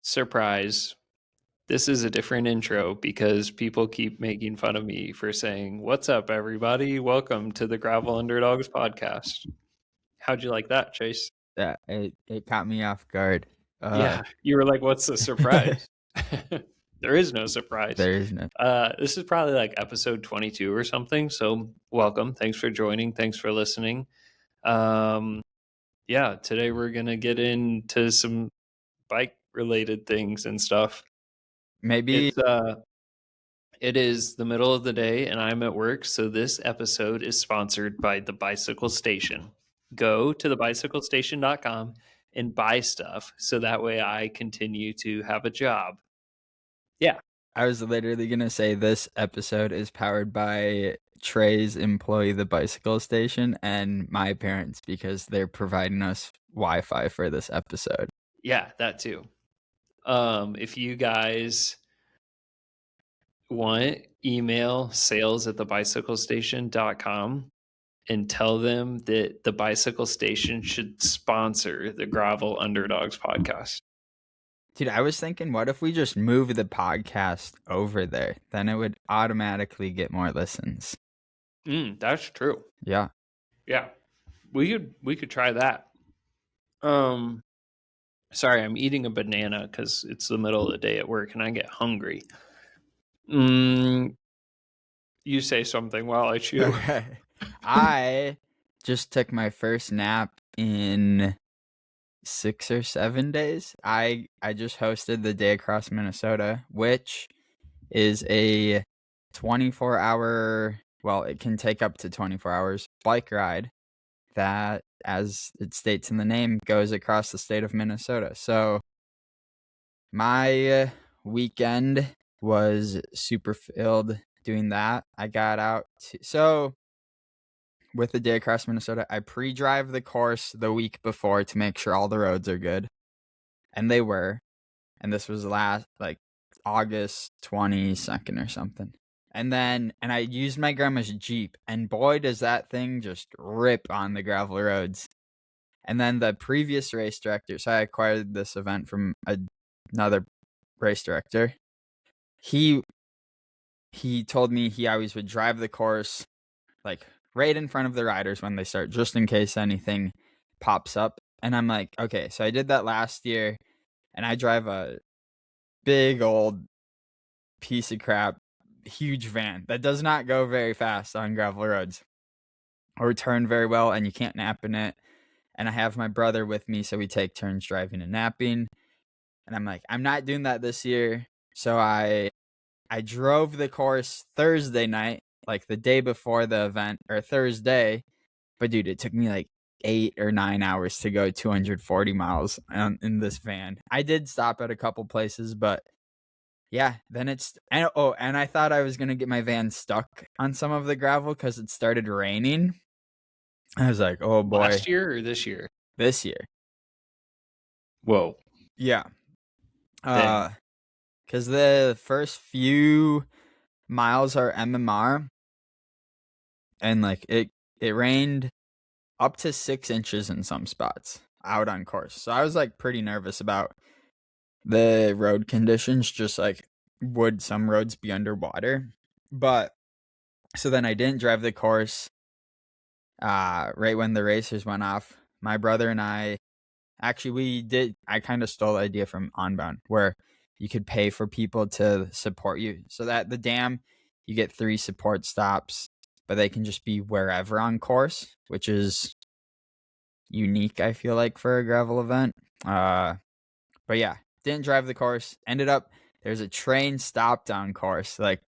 Surprise. This is a different intro because people keep making fun of me for saying, "What's up, everybody? Welcome to the Gravel Underdogs podcast." How'd you like that, Chase? Yeah, it caught me off guard. Yeah, you were like, "What's the surprise?" There is no surprise. There is no. This is probably like episode 22 or something. So, welcome. Thanks for joining. Thanks for listening. Yeah, today we're gonna get into some bike related things and stuff. Maybe It's It is the middle of the day and I'm at work, so this episode is sponsored by the Bicycle Station. Go to thebicyclestation.com and buy stuff so that way I continue to have a job. Yeah. I was literally gonna say this episode is powered by Trey's employee, the bicycle station, and my parents because they're providing us Wi-Fi for this episode. Yeah, that too. If you guys want, email sales@thebicyclestation.com and tell them that the Bicycle Station should sponsor the Gravel Underdogs podcast. Dude, I was thinking, what if we just move the podcast over there? Then it would automatically get more listens. That's true. Yeah. Yeah. We could try that. Sorry, I'm eating a banana because it's the middle of the day at work and I get hungry. You say something while I chew. Okay. I just took my first nap in 6 or 7 days. I just hosted the Day Across Minnesota, which is a 24-hour, well, it can take up to 24 hours bike ride that, as it states in the name, goes across the state of Minnesota. So my weekend was super filled doing that. I got out with the Day Across Minnesota, I pre-drive the course the week before to make sure all the roads are good. And they were. And this was August 22nd or something. And I used my grandma's Jeep, and boy, does that thing just rip on the gravel roads. And then the previous race director, so I acquired this event from another race director. He told me he always would drive the course like right in front of the riders when they start, just in case anything pops up. And I'm like, okay, so I did that last year, and I drive a big old piece of crap, huge van that does not go very fast on gravel roads or turn very well, and you can't nap in it. And I have my brother with me, so we take turns driving and napping. And I'm like, I'm not doing that this year. So I drove the course Thursday night, like the day before the event, or Thursday. But dude, it took me like 8 or 9 hours to go 240 miles in this van. I did stop at a couple places, but yeah, then and I thought I was gonna get my van stuck on some of the gravel because it started raining. I was like, oh boy. Last year or this year? This year. Whoa. Yeah. Because the first few miles are MMR, and like it rained up to 6 inches in some spots out on course. So I was like pretty nervous about the road conditions, just like would some roads be underwater. But so then I didn't drive the course right when the racers went off. My brother and I kind of stole the idea from Onbound, where you could pay for people to support you. So that the dam, you get 3 support stops, but they can just be wherever on course, which is unique, I feel like, for a gravel event. But yeah, didn't drive the course. Ended up, there's a train stopped on course, like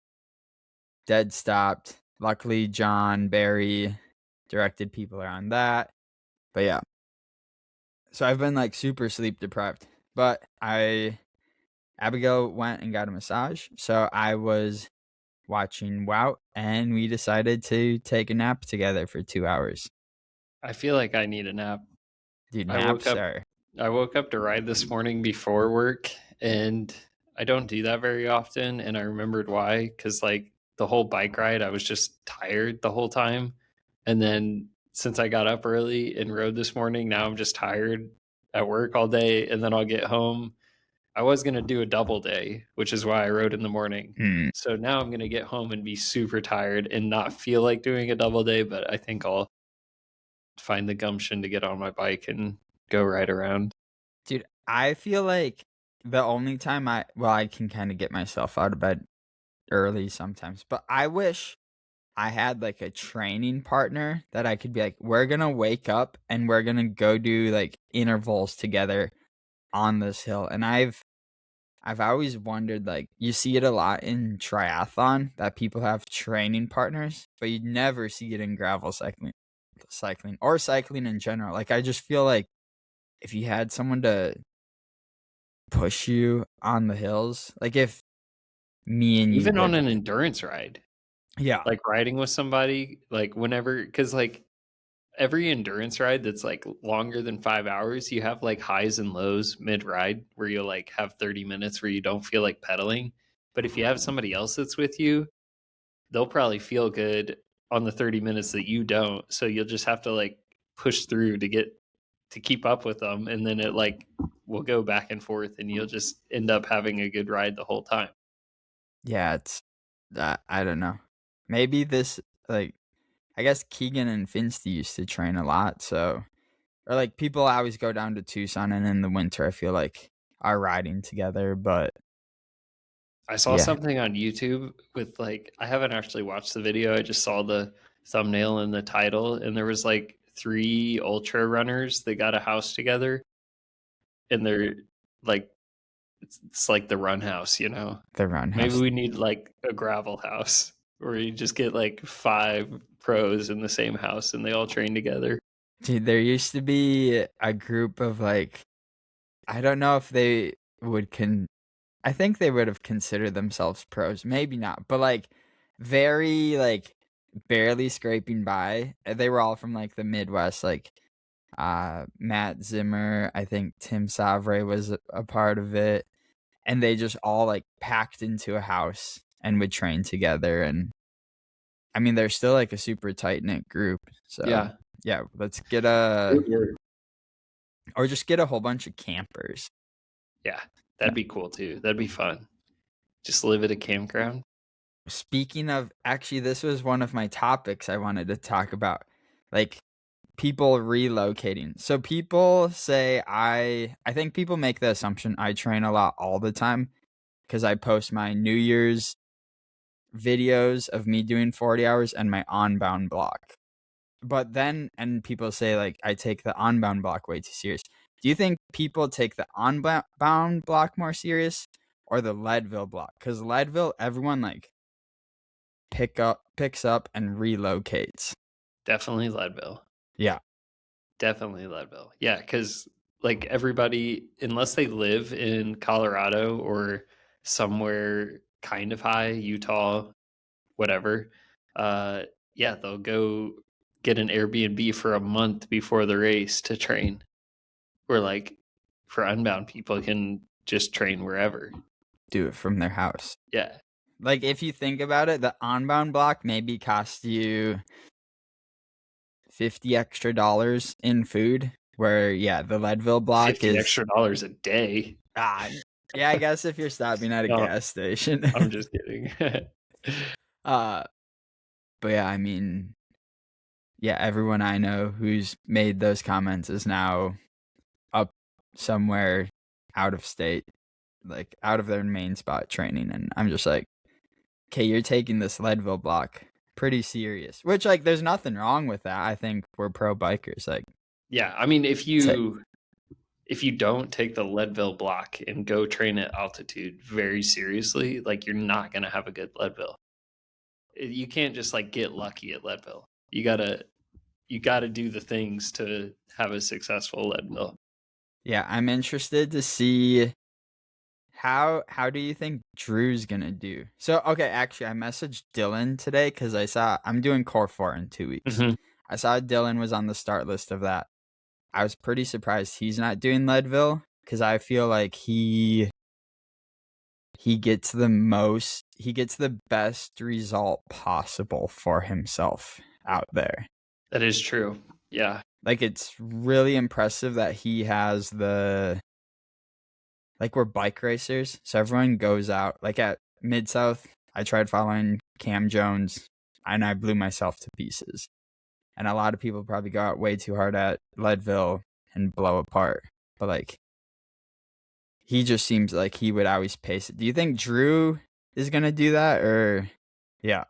dead stopped. Luckily, John Barry directed people around that. But yeah. So I've been like super sleep deprived. But Abigail went and got a massage. So I was watching WoW, and we decided to take a nap together for 2 hours. I feel like I need a nap. Dude, I woke up to ride this morning before work, and I don't do that very often. And I remembered why, because like the whole bike ride, I was just tired the whole time. And then since I got up early and rode this morning, now I'm just tired at work all day. And then I'll get home I was going to do a double day, which is why I rode in the morning. Hmm. So now I'm going to get home and be super tired and not feel like doing a double day, but I think I'll find the gumption to get on my bike and go ride around. Dude, I feel like the only time I can kind of get myself out of bed early sometimes, but I wish I had like a training partner that I could be like, we're gonna wake up and we're gonna go do like intervals together on this hill. And I've always wondered, like, you see it a lot in triathlon that people have training partners, but you never see it in gravel cycling or cycling in general. Like, I just feel like if you had someone to push you on the hills, like if me and you Even on did, an endurance ride, yeah, like riding with somebody, like whenever, because like every endurance ride that's like longer than 5 hours, you have like highs and lows mid ride where you'll like have 30 minutes where you don't feel like pedaling. But if you have somebody else that's with you, they'll probably feel good on the 30 minutes that you don't. So you'll just have to like push through to keep up with them. And then it like will go back and forth and you'll just end up having a good ride the whole time. yeah, it's I don't know. Maybe this like I guess Keegan and Finstey used to train a lot, so or like people always go down to Tucson and in the winter I feel like are riding together, but I saw yeah, something on YouTube with like, I haven't actually watched the video. I just saw the thumbnail and the title, and there was like three ultra runners that got a house together, and they're like, it's like the run house, you know? the run Maybe house. we need like a gravel house where you just get like five pros in the same house and they all train together. Dude, there used to be a group of like I don't know if they would I think they would have considered themselves pros, maybe not, but like very like barely scraping by. They were all from like the Midwest, like Matt Zimmer, I think Tim Savre was a part of it, and they just all like packed into a house and would train together. And I mean, they're still like a super tight knit group. So Yeah. yeah, let's get It would work. or just get a whole bunch of campers. Yeah. That'd be cool too. That'd be fun. Just live at a campground. Speaking of, actually, this was one of my topics I wanted to talk about, like people relocating. So people say I think people make the assumption I train a lot all the time because I post my New Year's videos of me doing 40 hours and my onbound block. But then, and people say like I take the onbound block way too serious. Do you think people take the onbound block more serious or the Leadville block? Because Leadville, everyone like picks up and relocates. Definitely Leadville. Yeah. Definitely Leadville. Yeah, because like everybody, unless they live in Colorado or somewhere kind of high, Utah, whatever, uh, yeah, they'll go get an Airbnb for a month before the race to train. Or like for unbound people can just train wherever. Do it from their house. Yeah. Like if you think about it, the onbound block maybe costs you $50 extra in food. Where yeah, the Leadville block 50 is extra dollars a day. yeah, I guess if you're stopping at a No, gas station. I'm just kidding. uh but yeah, I mean, yeah, everyone I know who's made those comments is now up somewhere out of state, like out of their main spot training, and I'm just like, okay, you're taking this Leadville block pretty serious. Which like there's nothing wrong with that. I think we're pro bikers. Like Yeah, I mean if t- you don't take the Leadville block and go train at altitude very seriously, like you're not going to have a good Leadville. You can't just like get lucky at Leadville. You got to do the things to have a successful Leadville. yeah, I'm interested to see how do you think Drew's gonna do? So okay, actually I messaged Dylan today because I'm doing Core 4 in 2 weeks. Mhm. I saw Dylan was on the start list of that. I was pretty surprised he's not doing Leadville because I feel like he gets the best result possible for himself out there. That is true. Yeah. Like it's really impressive that he has the like we're bike racers, so everyone goes out. Like at Mid South, I tried following Cam Jones, and I blew myself to pieces. And a lot of people probably go out way too hard at Leadville and blow apart. But like, he just seems like he would always pace it. Do you think Drew is gonna do that, or yeah?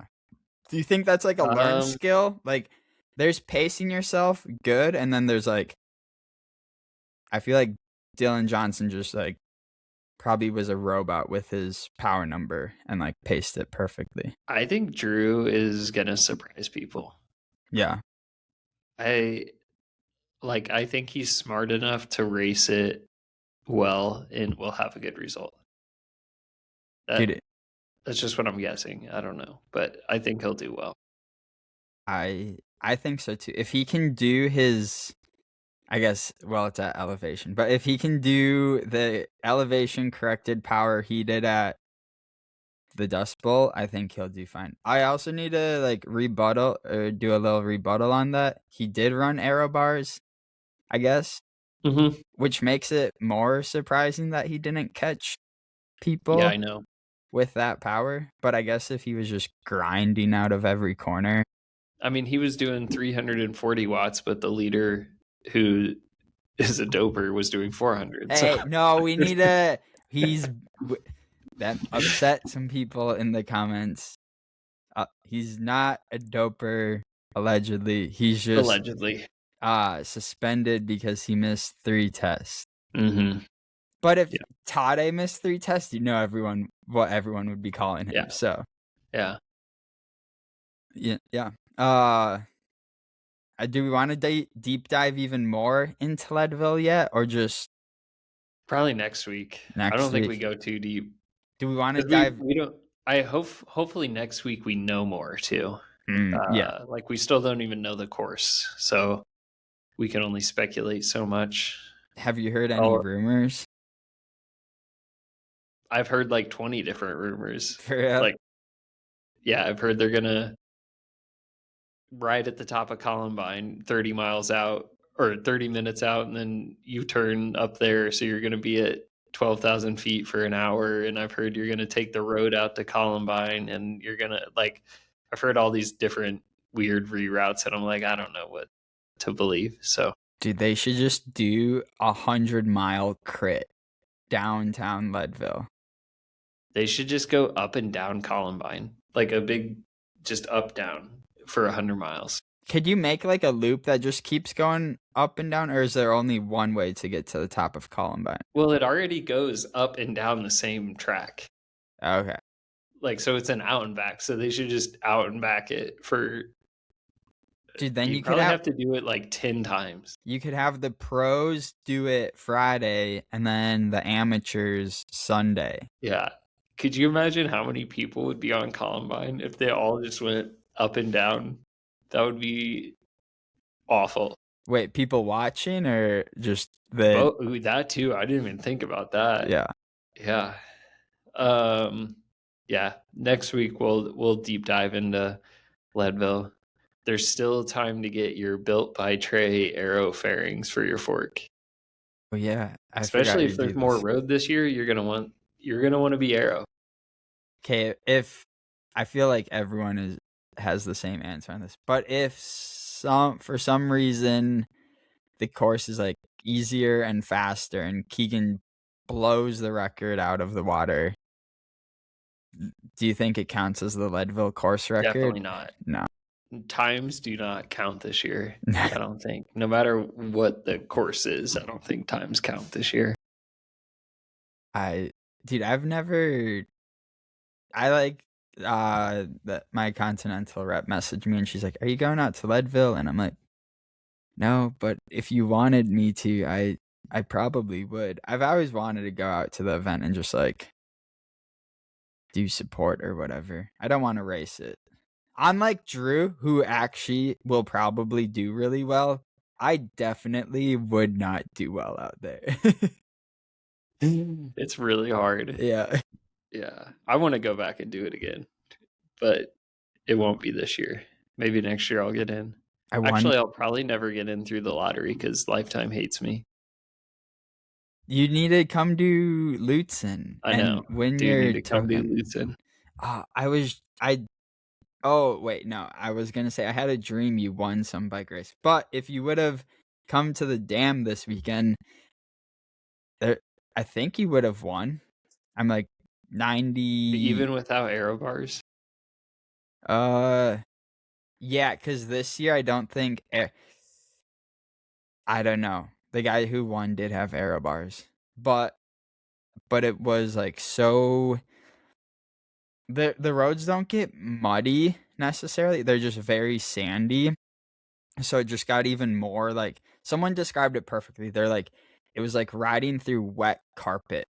Do you think that's like a learned skill? Like, there's pacing yourself good, and then there's like, I feel like Dylan Johnson just like probably was a robot with his power number and like paced it perfectly. I think Drew is gonna surprise people. Yeah. I think he's smart enough to race it well and will have a good result. Dude, That's just what I'm guessing. I don't know, but I think he'll do well. I think so too. If he can do his, I guess, well, it's at elevation, but if he can do the elevation corrected power he did at the Dust Bowl, I think he'll do fine. I also need to like rebuttal or do a little rebuttal on that. He did run aero bars, I guess, which makes it more surprising that he didn't catch people. Yeah, I know. With that power, but I guess if he was just grinding out of every corner. I mean, he was doing 340 watts, but the leader who is a doper was doing 400. Hey, no, we need a. That upset some people in the comments. He's not a doper, allegedly. He's just allegedly suspended because he missed 3 tests. Mm-hmm. But if Tade missed 3 tests, you know what everyone would be calling him. Yeah. So yeah. Do we want to deep dive even more into Leadville yet, or just probably next week? I don't think we go too deep. Do we want to dive? We don't. I hopefully next week we know more too. Yeah, like we still don't even know the course, so we can only speculate so much. Have you heard any rumors? I've heard like 20 different rumors. For real? Like, yeah, I've heard they're gonna ride at the top of Columbine 30 miles out or 30 minutes out, and then you turn up there, so you're gonna be at 12,000 feet for an hour. And I've heard you're gonna take the road out to Columbine, and you're gonna like. I've heard all these different weird reroutes, and I'm like, I don't know what to believe. So, dude, they should just do 100-mile crit downtown Leadville. They should just go up and down Columbine, like a big, just up down for 100 miles. Could you make like a loop that just keeps going up and down, or is there only one way to get to the top of Columbine? Well, it already goes up and down the same track. Okay. Like, so it's an out and back. So they should just out and back it for. Dude, then you could have to do it like 10 times. You could have the pros do it Friday and then the amateurs Sunday. Yeah. Could you imagine how many people would be on Columbine if they all just went up and down? That would be awful. Wait, people watching or just the? Oh, that too. I didn't even think about that. Yeah. Yeah. Yeah. Next week we'll deep dive into Leadville. There's still time to get your built by Trey aero fairings for your fork. Oh yeah, especially if there's more road this year, you're gonna want to be aero. Okay, if I feel like everyone has the same answer on this, but if for some reason the course is like easier and faster, and Keegan blows the record out of the water, do you think it counts as the Leadville course record? Definitely not. No. Times do not count this year. I don't think. No matter what the course is, I don't think times count this year. I've never. I like that my Continental rep messaged me and she's like, "Are you going out to Leadville?" And I'm like, "No, but if you wanted me to, I probably would." I've always wanted to go out to the event and just like do support or whatever. I don't want to race it. Unlike Drew, who actually will probably do really well, I definitely would not do well out there. It's really hard. Yeah. Yeah. I want to go back and do it again, but it won't be this year. Maybe next year I'll get in. Actually, I'll probably never get in through the lottery because Lifetime hates me. You need to come to Lutzen I and know. win Do need your to come to token. Lutzen. Oh wait, no, I was gonna say I had a dream you won some bike race, but if you would have come to the dam this weekend, I think you would have won. I'm like 90. Even without aero bars? Yeah, because this year I don't think. I don't know. The guy who won did have aero bars, but it was like so. The roads don't get muddy necessarily. They're just very sandy. So it just got even more like someone described it perfectly. They're like it was like riding through wet carpet.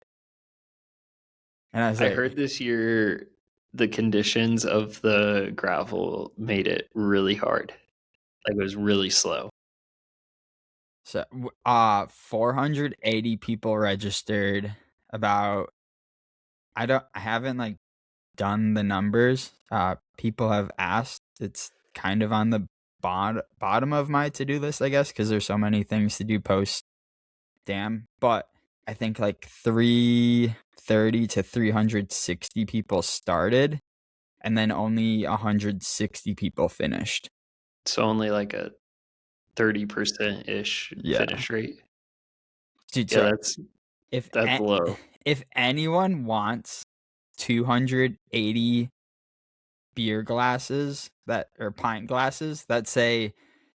And I was I like, heard this year the conditions of the gravel made it really hard. Like it was really slow. so 480 people registered. About I haven't like done the numbers. People have asked. It's kind of on the bottom of my to-do list, I guess, because there's so many things to do post dam. But I think like 330 to 360 people started, and then only 160 people finished. So only like a 30% ish Yeah, finish rate. dude. Yeah, So if that's low. if anyone wants 280 beer glasses or pint glasses that say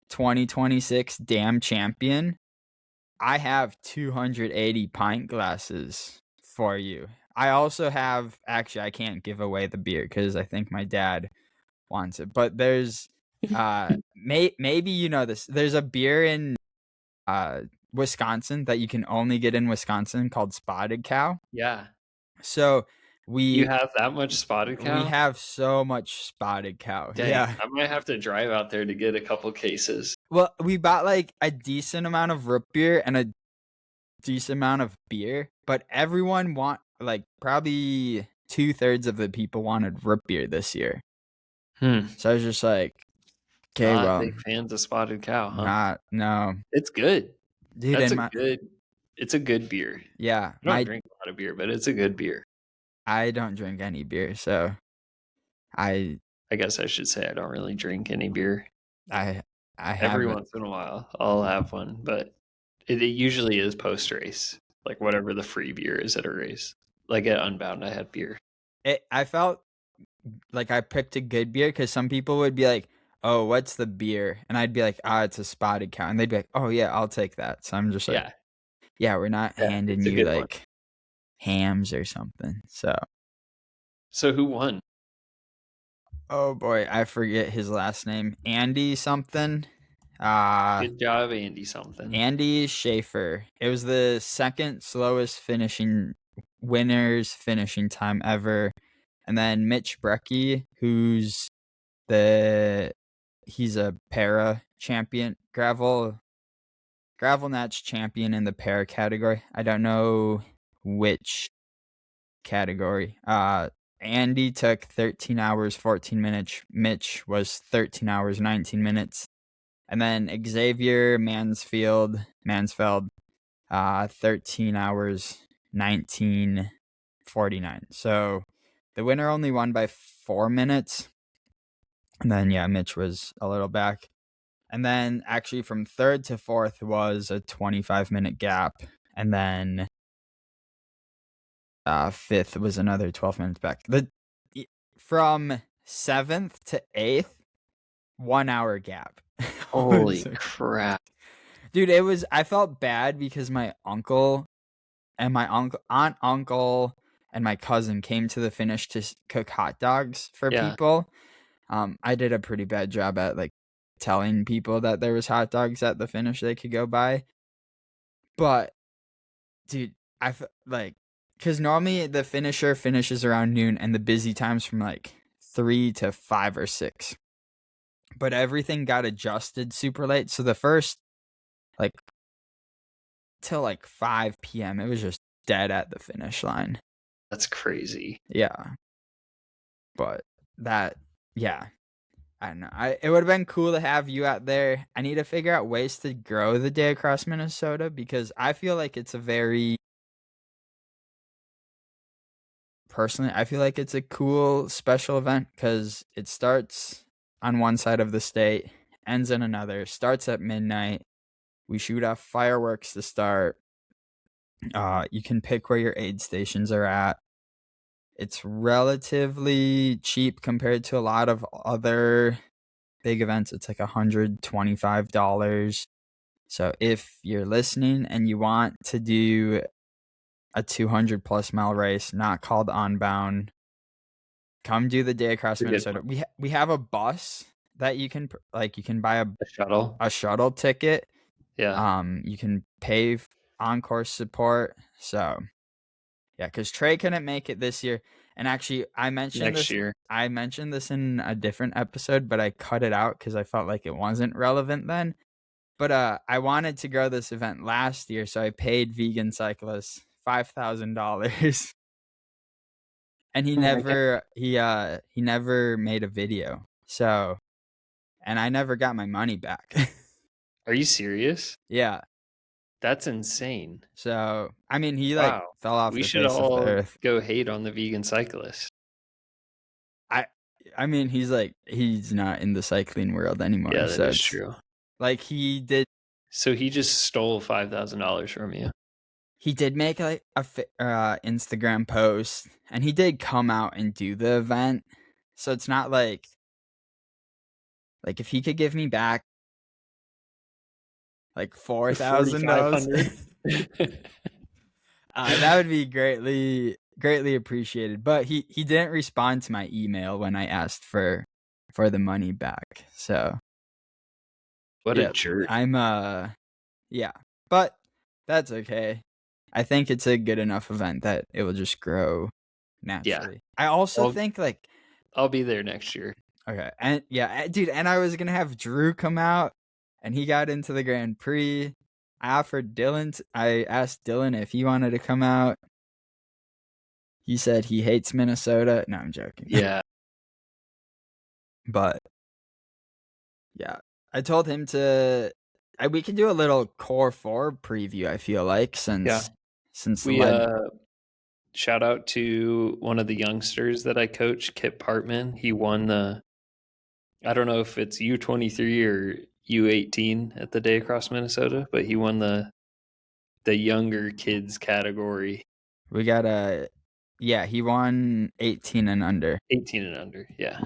2026 Dam Champion, I have 280 pint glasses for you. I also have, actually, I can't give away the beer because I think my dad wants it. But there's, maybe you know this. There's a beer in Wisconsin that you can only get in Wisconsin called Spotted Cow. Yeah. So You have that much Spotted Cow? we have so much Spotted Cow. Dang, Yeah. I might have to drive out there to get a couple cases. Well, we bought like a decent amount of root beer and a decent amount of beer, but everyone like probably 2/3 of the people wanted root beer this year. So I was just like, okay, Not well, big fans of Spotted Cow, huh? no, It's good. dude. It's a good beer. Yeah, I don't drink a lot of beer, but it's a good beer. I don't drink any beer, so I guess I should say I don't really drink any beer. I Every haven't. once in a while I'll have one, but it usually is post race, like whatever the free beer is at a race. Like at Unbound, I had beer. I felt like I picked a good beer because some people would be like, "Oh, what's the beer?" And I'd be like, it's a Spotted Cow," and they'd be like, "Oh yeah, I'll take that." So I'm just like, yeah, we're not handing it's a you good one. like hams or something. So who won? Oh boy, I forget his last name. Andy something. Good job, Andy something. Andy Schaefer. It was the second slowest winner's finishing time ever. And then Mitch Brecky, he's a para champion, gravel natch champion in the para category. I don't know which category. Andy took 13 hours 14 minutes. Mitch was 13 hours 19 minutes. And then Xavier Mansfeld, 13 hours 19:49. So the winner only won by 4 minutes. And then Mitch was a little back. And then actually from third to fourth was a 25-minute gap. And then fifth was another 12 minutes back. From 7th to 8th, 1 hour gap. Holy crap. Dude, I felt bad because my uncle and my aunt, uncle, and my cousin came to the finish to cook hot dogs for people. I did a pretty bad job at like telling people that there was hot dogs at the finish they could go buy. But dude, I like because normally the finisher finishes around noon and the busy times from like 3 to 5 or 6. But everything got adjusted super late. So the first like till like 5 p.m. it was just dead at the finish line. That's crazy. Yeah. But I don't know. It would have been cool to have you out there. I need to figure out ways to grow the day across Minnesota because I feel like it's a very personally, I feel like it's a cool special event because it starts on one side of the state, ends in another, starts at midnight. We shoot off fireworks to start. You can pick where your aid stations are at. It's relatively cheap compared to a lot of other big events. It's like $125. So if you're listening and you want to do a 200 plus mile race, not called Unbound, come do the day across Minnesota. We have a bus that you can buy A shuttle. a shuttle ticket. Yeah. You can pay on-course support. So yeah, because Trey couldn't make it this year. And actually, I mentioned Next year. I mentioned this in a different episode, but I cut it out because I felt like it wasn't relevant then. But I wanted to grow this event last year, so I paid Vegan Cyclist $5,000, and he never made a video. So, and I never got my money back. Are you serious? Yeah. That's insane. So, I mean, he Wow. fell off We the should face of all the earth. go hate on the Vegan Cyclist. I mean, he's not in the cycling world anymore. Yeah, so that is true. Like he did. So he just stole $5,000 from you. He did make like a Instagram post, and he did come out and do the event. So it's not like if he could give me back like $4,000, that would be greatly appreciated. But he didn't respond to my email when I asked for the money back. So what a jerk. I'm yeah, but that's okay. I think it's a good enough event that it will just grow naturally. Yeah. I also think I'll be there next year. Okay. And yeah, dude, and I was gonna have Drew come out, and he got into the Grand Prix. I asked Dylan if he wanted to come out. He said he hates Minnesota. No, I'm joking. Yeah. But yeah, I told him we can do a little Core 4 preview, I feel like, since we shout out to one of the youngsters that I coach, Kip Partman. He won I don't know if it's U23 or U18 at the Day Across Minnesota, but he won the younger kids category. We got he won 18 and under. 18 and under, yeah.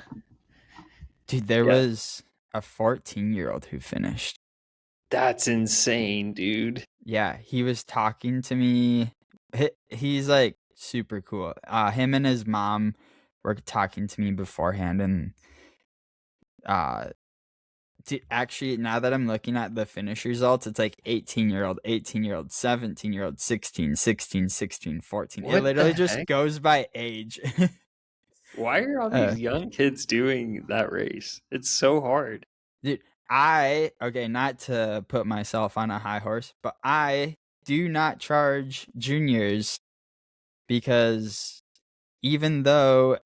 Dude, there was a 14-year-old who finished. That's insane, dude. Yeah, he was talking to me. He's like super cool. Him and his mom were talking to me beforehand, and actually, now that I'm looking at the finish results, it's like 18-year-old, 18-year-old, 17-year-old, 16, 16, 16, 14. It literally just goes by age. Why are all these young kids doing that race? It's so hard. Dude, not to put myself on a high horse, but I do not charge juniors because even though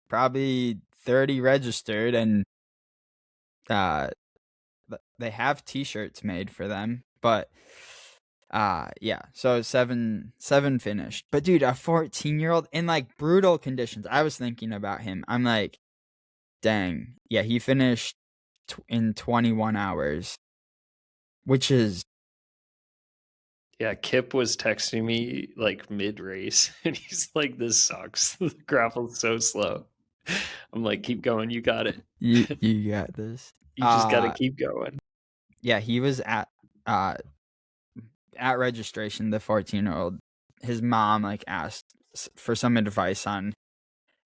probably 30 registered and they have t-shirts made for them, but so seven finished. But dude, a 14-year-old in like brutal conditions. I was thinking about him. I'm like, dang, yeah, he finished in 21 hours, which is Kip was texting me like mid-race, and he's like, this sucks. The gravel's so slow. I'm like, keep going, you got it. You got this. You just gotta keep going. Yeah, he was at registration, the 14-year-old. His mom like asked for some advice on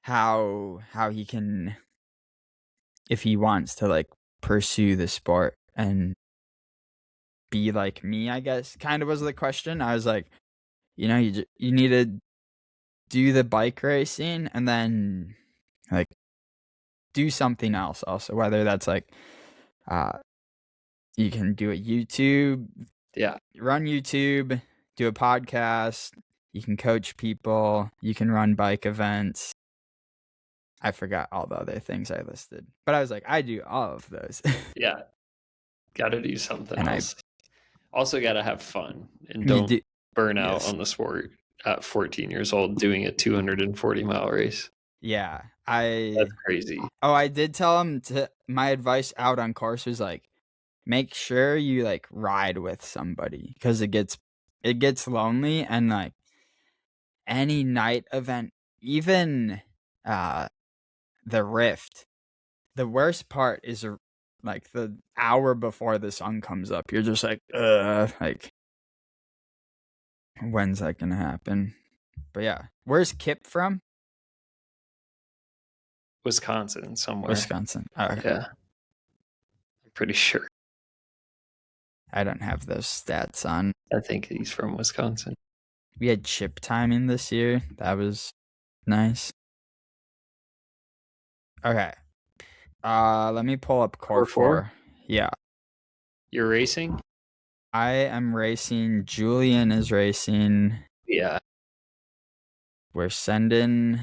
how he can, if he wants to like pursue the sport and be like me, I guess, kind of was the question. I was like, you need to do the bike racing and then like do something else also, whether that's like you can do a YouTube, run YouTube, do a podcast, you can coach people, you can run bike events. I forgot all the other things I listed, but I was like, I do all of those. Yeah, gotta do something else. Also gotta have fun and don't burn out on the sport. at 14 years old doing a 240-mile race. Yeah, That's crazy. I did tell him my advice out on course was like, make sure you like ride with somebody because it gets lonely, and like any night event, even the Rift, the worst part is like the hour before the sun comes up. You're just like when's that gonna happen? But yeah, where's Kip from? Wisconsin somewhere. Wisconsin. Oh, okay. Yeah. I'm pretty sure. I don't have those stats on. I think he's from Wisconsin. We had chip timing this year. That was nice. Okay. Let me pull up core 4. Yeah. You're racing? I am racing. Julian is racing. Yeah. We're sending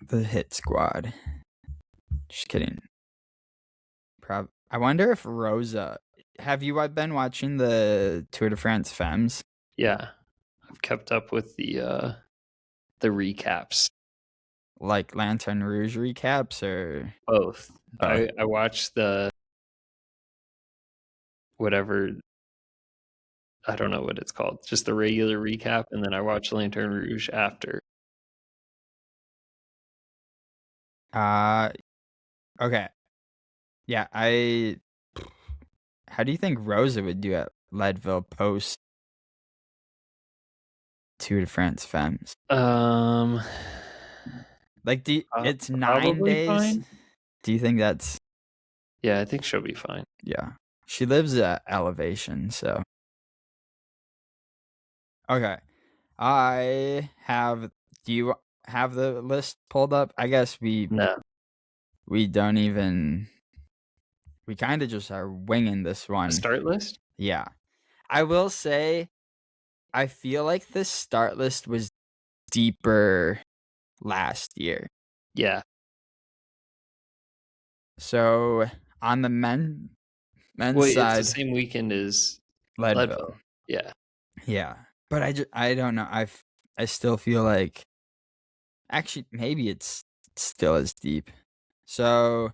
the hit squad. Just kidding. I wonder if Rosa. Have you been watching the Tour de France Femmes? Yeah. I've kept up with the recaps. Like Lanterne Rouge recaps or both? Oh. I watched the whatever, I don't know what it's called, just the regular recap, and then I watched Lanterne Rouge after. Okay. Yeah, how do you think Rosa would do at Leadville post Tour de France Femmes? Like, it's 9 days. Fine. Do you think that's? Yeah, I think she'll be fine. Yeah, she lives at Elevation, so. Okay, do you have the list pulled up? I guess we don't even. We kind of just are winging this one. The start list? Yeah. I will say, I feel like the start list was deeper last year. Yeah. So on the men's side, it's the same weekend as Leadville. Yeah. Yeah. But I don't know. I still feel like actually maybe it's still as deep. So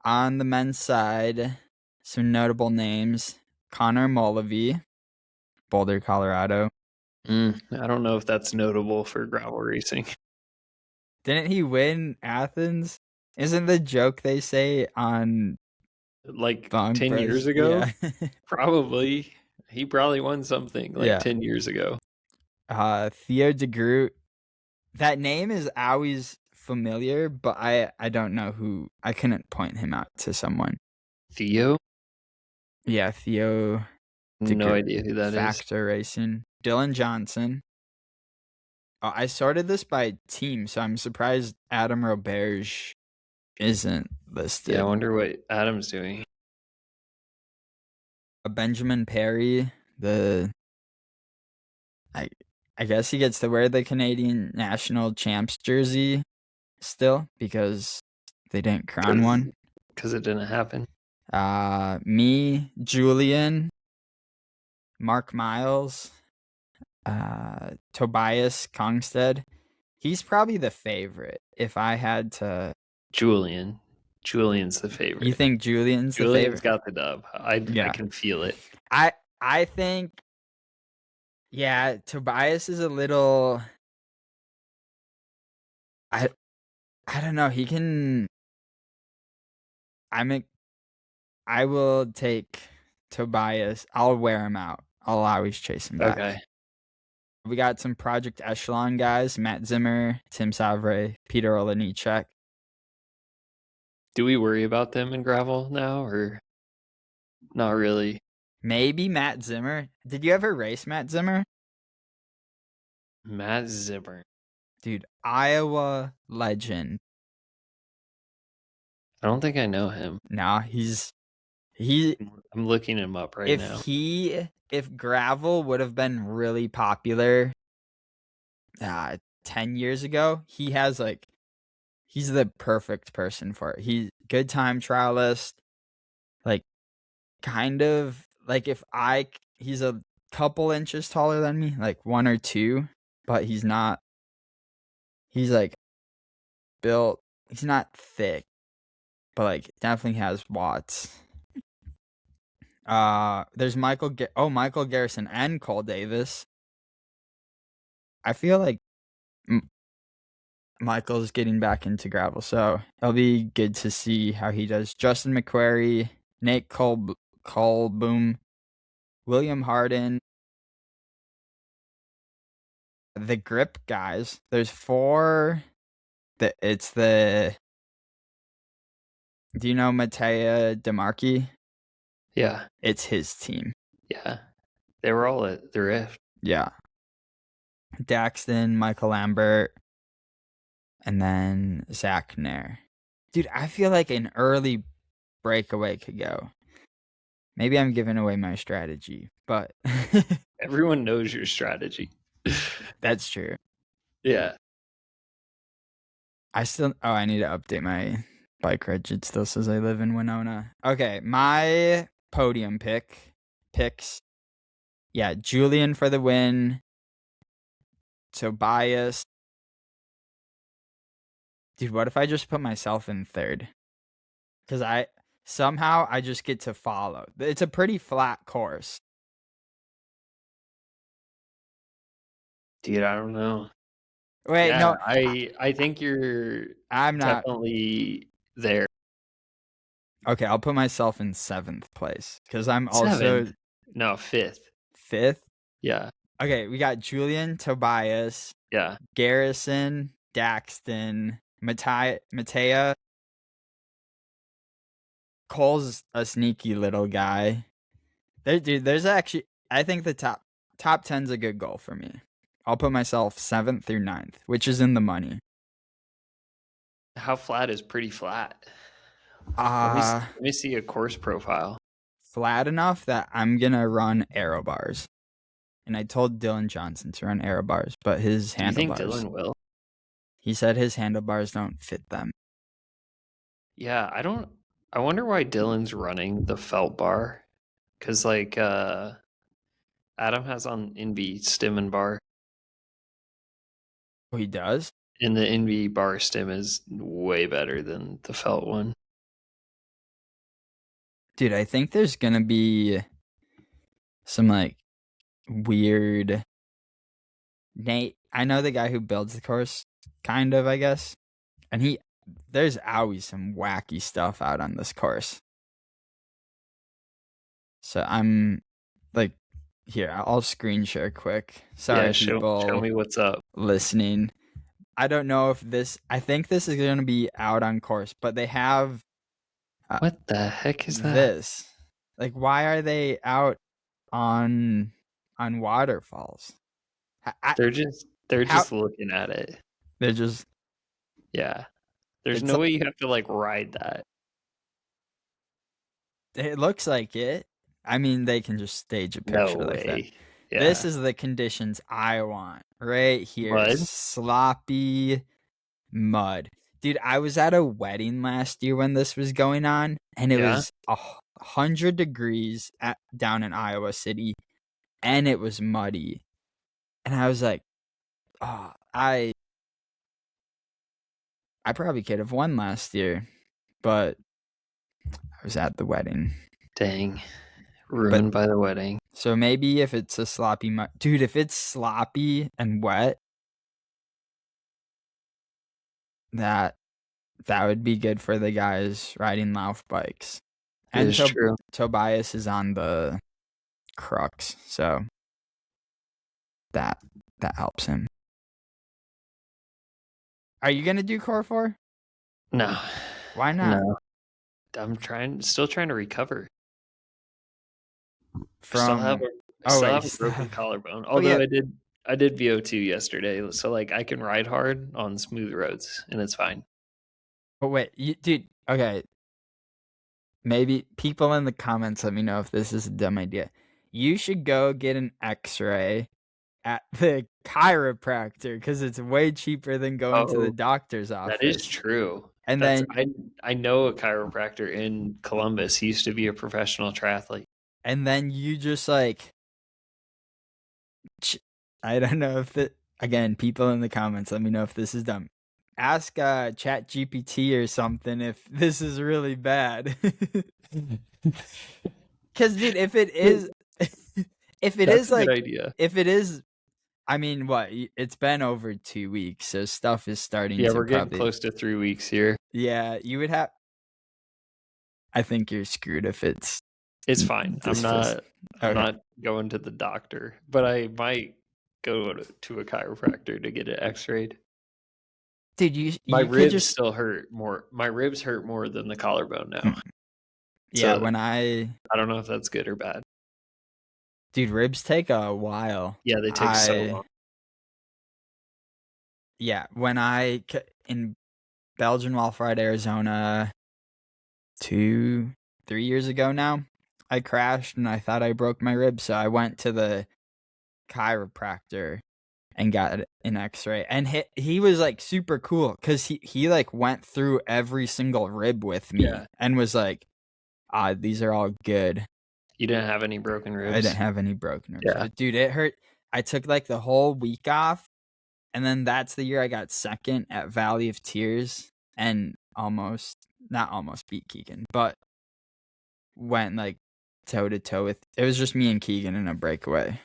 on the men's side, some notable names: Connor Molovy, Boulder, Colorado. I don't know if that's notable for gravel racing. Didn't he win Athens? Isn't the joke they say on like Bonk 10 Bros? years ago? Yeah. Probably. He probably won something 10 years ago. Theo de Groot. That name is always familiar, but I don't know who. I couldn't point him out to someone. Theo? Yeah, Theo. No idea who that is. Factor Racing. Dylan Johnson. I sorted this by team, so I'm surprised Adam Roberge isn't listed. Yeah, I wonder what Adam's doing. Benjamin Perry, I guess he gets to wear the Canadian national champs jersey still because they didn't crown one. Because it didn't happen. Me, Julian, Mark Miles, Tobias Kongstead. He's probably the favorite if I had to. Julian's the favorite. You think Julian's the favorite? Julian's got the dub. I can feel it. I think, yeah, Tobias is a little. I don't know. He can. I will take Tobias. I'll wear him out. I'll always chase him back. Okay. We got some Project Echelon guys: Matt Zimmer, Tim Savre, Peter Olenichek. Do we worry about them in gravel now, or not really? Maybe Matt Zimmer. Did you ever race Matt Zimmer? Matt Zimmer. Dude, Iowa legend. I don't think I know him. Nah, I'm looking him up right now. If gravel would have been really popular 10 years ago, he's the perfect person for it. He's good time trialist, like kind of like he's a couple inches taller than me, like 1 or 2, but he's not. He's like built. He's not thick, but like definitely has watts. There's Michael Garrison and Cole Davis. I feel like Michael's getting back into gravel, so it'll be good to see how he does. Justin McQuarrie, Nate Colboom, William Harden, the grip guys. There's 4. It's the. Do you know Matea DeMarchi? Yeah. It's his team. Yeah. They were all at the Rift. Yeah. Daxton, Michael Lambert, and then Zach Nair. Dude, I feel like an early breakaway could go. Maybe I'm giving away my strategy, but Everyone knows your strategy. that's true. Yeah. I need to update my bike reg. It still says I live in Winona. Okay, my podium picks. Yeah, Julian for the win. Tobias. Dude, what if I just put myself in third? Because I just get to follow. It's a pretty flat course. Dude, I don't know. Wait, Yeah, no, I think you're I'm not. definitely there. Okay, I'll put myself in 7th place because I'm 7th. also No, 5th. 5th. Yeah. Okay, we got Julian, Tobias, Yeah. Garrison, Daxton, Matea. Cole's a sneaky little guy. There's actually, I think the top 10's a good goal for me. I'll put myself 7th through 9th, which is in the money. How flat is pretty flat? Let Let me see a course profile. Flat enough that I'm gonna run aero bars. And I told Dylan Johnson to run aero bars, but his Do you think handlebars. Dylan will? He said his handlebars don't fit them. Yeah, I wonder why Dylan's running the felt bar. Cause like Adam has on NV stem and bar. Oh, he does? And the NV bar stem is way better than the felt one. Dude, I think there's gonna be some like weird Nate. I know the guy who builds the course, kind of, I guess. And there's always some wacky stuff out on this course. So I'm like, here, I'll screen share quick. Sorry, Yeah, people show me what's up. listening. I don't know if I think this is going to be out on course, but they have. What the heck is that? This? Like, why are they out on waterfalls? They're just looking at it. They're just. Yeah. There's no way you have to like ride that. It looks like it. I mean, they can just stage a picture like that. Yeah. This is the conditions I want right here. Mud? Sloppy mud. Dude, I was at a wedding last year when this was going on, and it was 100 degrees down in Iowa City, and it was muddy. And I was like, oh, I probably could have won last year, but I was at the wedding. Dang. Ruined by the wedding. So maybe if it's a sloppy mud. Dude, if it's sloppy and wet, that would be good for the guys riding Lauf bikes. And true. Tobias is on the crux, so that helps him. Are you gonna do Core 4? No. Why not? No. I'm still trying to recover. From I still have a broken collarbone. Although I did VO2 yesterday, so like I can ride hard on smooth roads and it's fine. But wait, dude, okay. Maybe people in the comments let me know if this is a dumb idea. You should go get an X-ray at the chiropractor because it's way cheaper than going to the doctor's office. That is true. And then I know a chiropractor in Columbus. He used to be a professional triathlete. And then you just like I don't know if that. Again, people in the comments, let me know if this is dumb. Ask Chat GPT or something if this is really bad. Because, dude, if it is, if it That's is a good like, idea. if it is, I mean, what? It's been over 2 weeks, so stuff is starting Yeah, to we're getting probably. close to 3 weeks here. Yeah, you would have. I think you're screwed if it's. It's fine. I'm not Okay. going to the doctor, but I might go to a chiropractor to get it x-rayed. Dude, My you could ribs just. still hurt more. My ribs hurt more than the collarbone now. Yeah, So when I don't know if that's good or bad. dude, ribs take a while. Yeah, they take so long. Yeah, when in Belgian Walfried, Arizona, 3 years ago now, I crashed and I thought I broke my rib, so I went to the chiropractor and got an x-ray, and he was like super cool because he like went through every single rib with me. Yeah. And was like, these are all good. You didn't have any broken ribs? I didn't have any broken ribs. Yeah. But dude, it hurt. I took like the whole week off, and then that's the year I got second at Valley of Tears and not almost beat Keegan, but went like toe to toe with. It was just me and Keegan in a breakaway,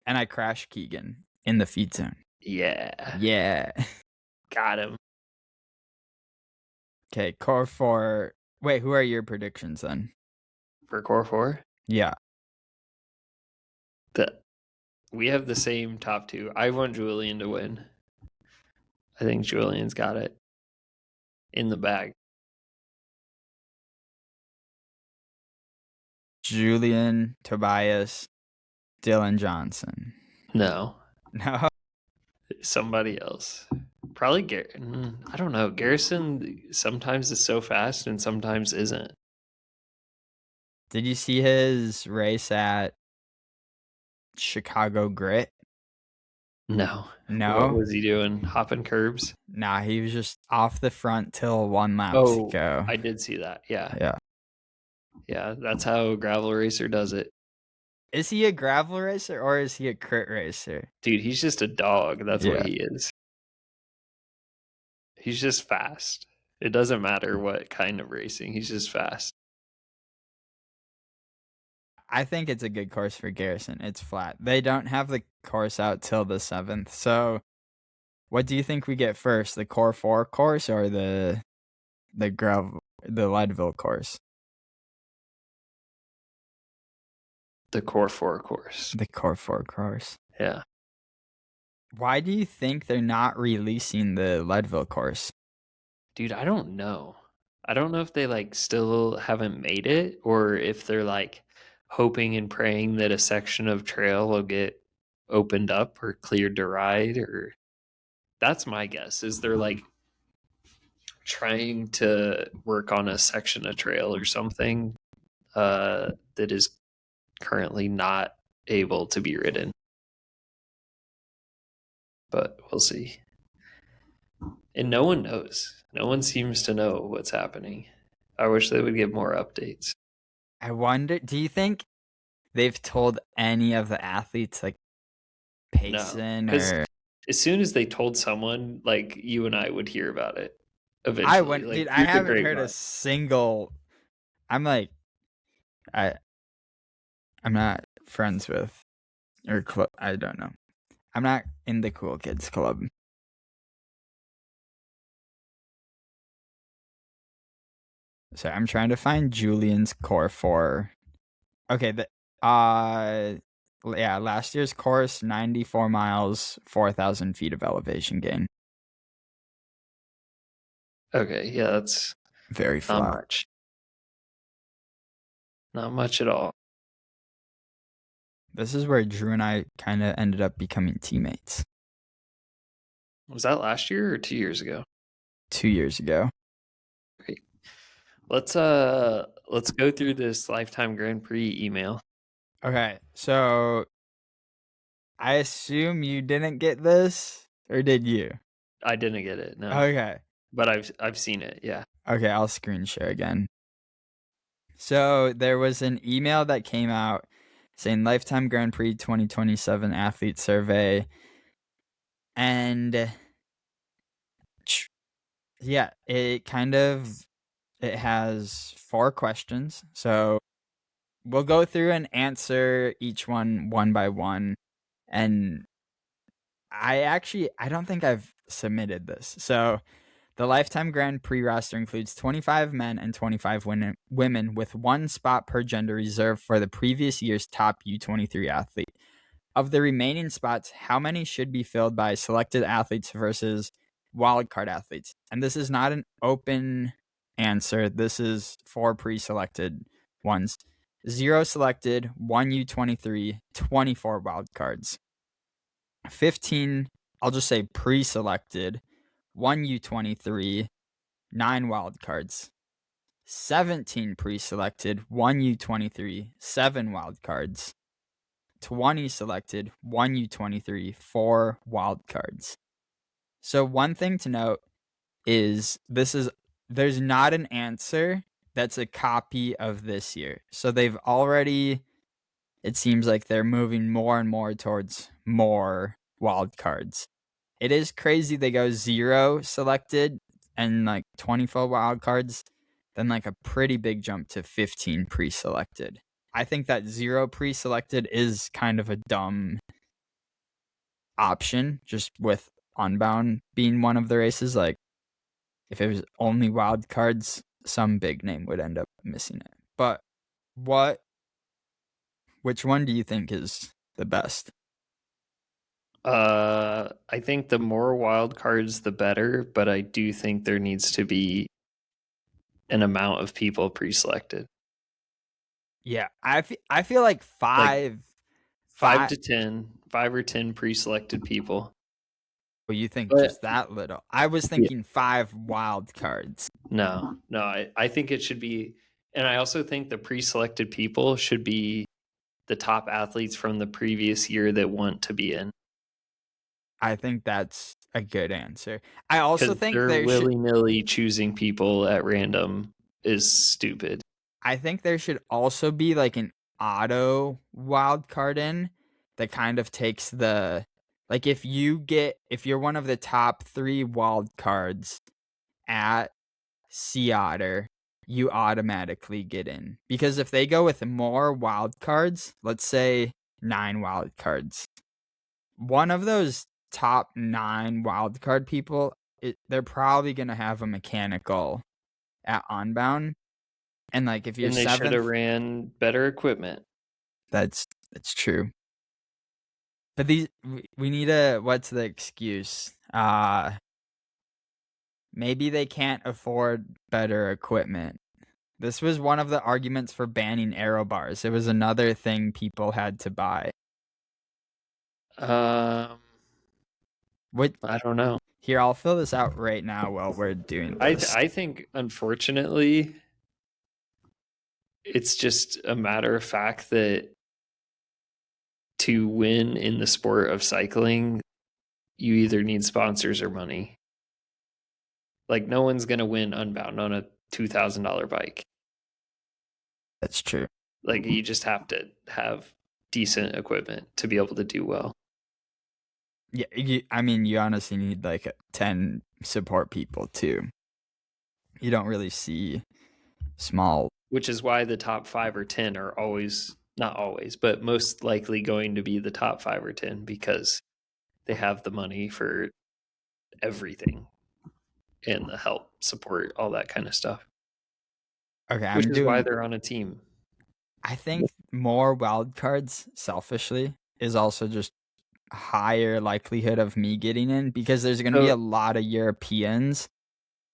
and I crashed Keegan in the feed zone. Yeah. Got him. Okay, core 4. Wait, who are your predictions then? For core 4? Yeah. We have the same top 2. I want Julian to win. I think Julian's got it in the bag. Julian, Tobias, Dylan Johnson. No. Somebody else. Probably I don't know. Garrison sometimes is so fast and sometimes isn't. Did you see his race at Chicago Grit? No. No. What was he doing? Hopping curbs? Nah, he was just off the front till 1 lap to go. I did see that. Yeah. Yeah, that's how a gravel racer does it. Is he a gravel racer or is he a crit racer? Dude, he's just a dog. That's what he is. He's just fast. It doesn't matter what kind of racing. He's just fast. I think it's a good course for Garrison. It's flat. They don't have the course out till the 7th. So what do you think we get first? The Core 4 course or the Leadville course? The Core 4 course. The Core 4 course. Yeah. Why do you think they're not releasing the Leadville course? Dude, I don't know. I don't know if they like still haven't made it or if they're like hoping and praying that a section of trail will get opened up or cleared to ride, or that's my guess, is they're like trying to work on a section of trail or something that is currently not able to be ridden. But we'll see. And no one knows. No one seems to know what's happening. I wish they would give more updates. I wonder, do you think they've told any of the athletes, like Payson? No, as soon as they told someone, like you and I would hear about it eventually. Dude, I haven't heard a single. I'm like, I'm not friends with, or I don't know. I'm not in the cool kids club. So I'm trying to find Julian's Core 4. Okay, last year's course, 94 miles, 4,000 feet of elevation gain. Okay, yeah, that's very flat. Not much. Not much at all. This is where Drew and I kind of ended up becoming teammates. Was that last year or 2 years ago? 2 years ago. Great. Let's go through this Lifetime Grand Prix email. Okay, so I assume you didn't get this, or did you? I didn't get it, no. Okay. But I've seen it, yeah. Okay, I'll screen share again. So there was an email that came out saying Lifetime Grand Prix 2027 Athlete Survey. And yeah, it has 4 questions. So we'll go through and answer each one by one. And I don't think I've submitted this. So the Lifetime Grand Prix roster includes 25 men and 25 women with 1 spot per gender reserved for the previous year's top U23 athlete. Of the remaining spots, how many should be filled by selected athletes versus wildcard athletes? And this is not an open answer. This is 4 pre-selected ones. 0 selected, 1 U23, 24 wildcards. 15, I'll just say pre-selected, 1 U23, 9 wildcards. 17 pre-selected, 1 U23, 7 wildcards. 20 selected, 1 U23, 4 wildcards. So one thing to note is there's not an answer that's a copy of this year. So they've already, it seems like they're moving more and more towards more wildcards. It is crazy they go 0 selected and like 24 wildcards, then like a pretty big jump to 15 pre-selected. I think that 0 pre-selected is kind of a dumb option, just with Unbound being one of the races. Like, if it was only wild cards, some big name would end up missing it. But which one do you think is the best? I think the more wild cards, the better, but I do think there needs to be an amount of people pre-selected. Yeah, I feel like Like 5 to 10, 5 or 10 pre-selected people. Well, you think But just that little? I was thinking 5 wild cards. no, I think it should be, and I also think the pre-selected people should be the top athletes from the previous year that want to be in. I think that's a good answer. I also think they're there should willy-nilly choosing people at random is stupid. I think there should also be like an auto wild card in that kind of takes the, like, if you're one of the top 3 wild cards at Sea Otter, you automatically get in. Because if they go with more wild cards, let's say 9 wild cards, one of those top 9 wild card people, they're probably going to have a mechanical at Unbound. And like if you're And they should have 7th, ran better equipment. that's true. But we need a, what's the excuse? Maybe they can't afford better equipment. This was one of the arguments for banning aero bars. It was another thing people had to buy. What? I don't know. Here, I'll fill this out right now while we're doing this. I think, unfortunately, it's just a matter of fact that to win in the sport of cycling, you either need sponsors or money. Like, no one's going to win Unbound on a $2,000 bike. That's true. Like, you just have to have decent equipment to be able to do well. Yeah, you honestly need like 10 support people too. You don't really see small. Which is why the top 5 or 10 are always, not always, but most likely going to be the top 5 or 10 because they have the money for everything and the help, support, all that kind of stuff. Okay, which is why they're on a team. I think more wild cards, selfishly, is also just higher likelihood of me getting in because there's going to be a lot of Europeans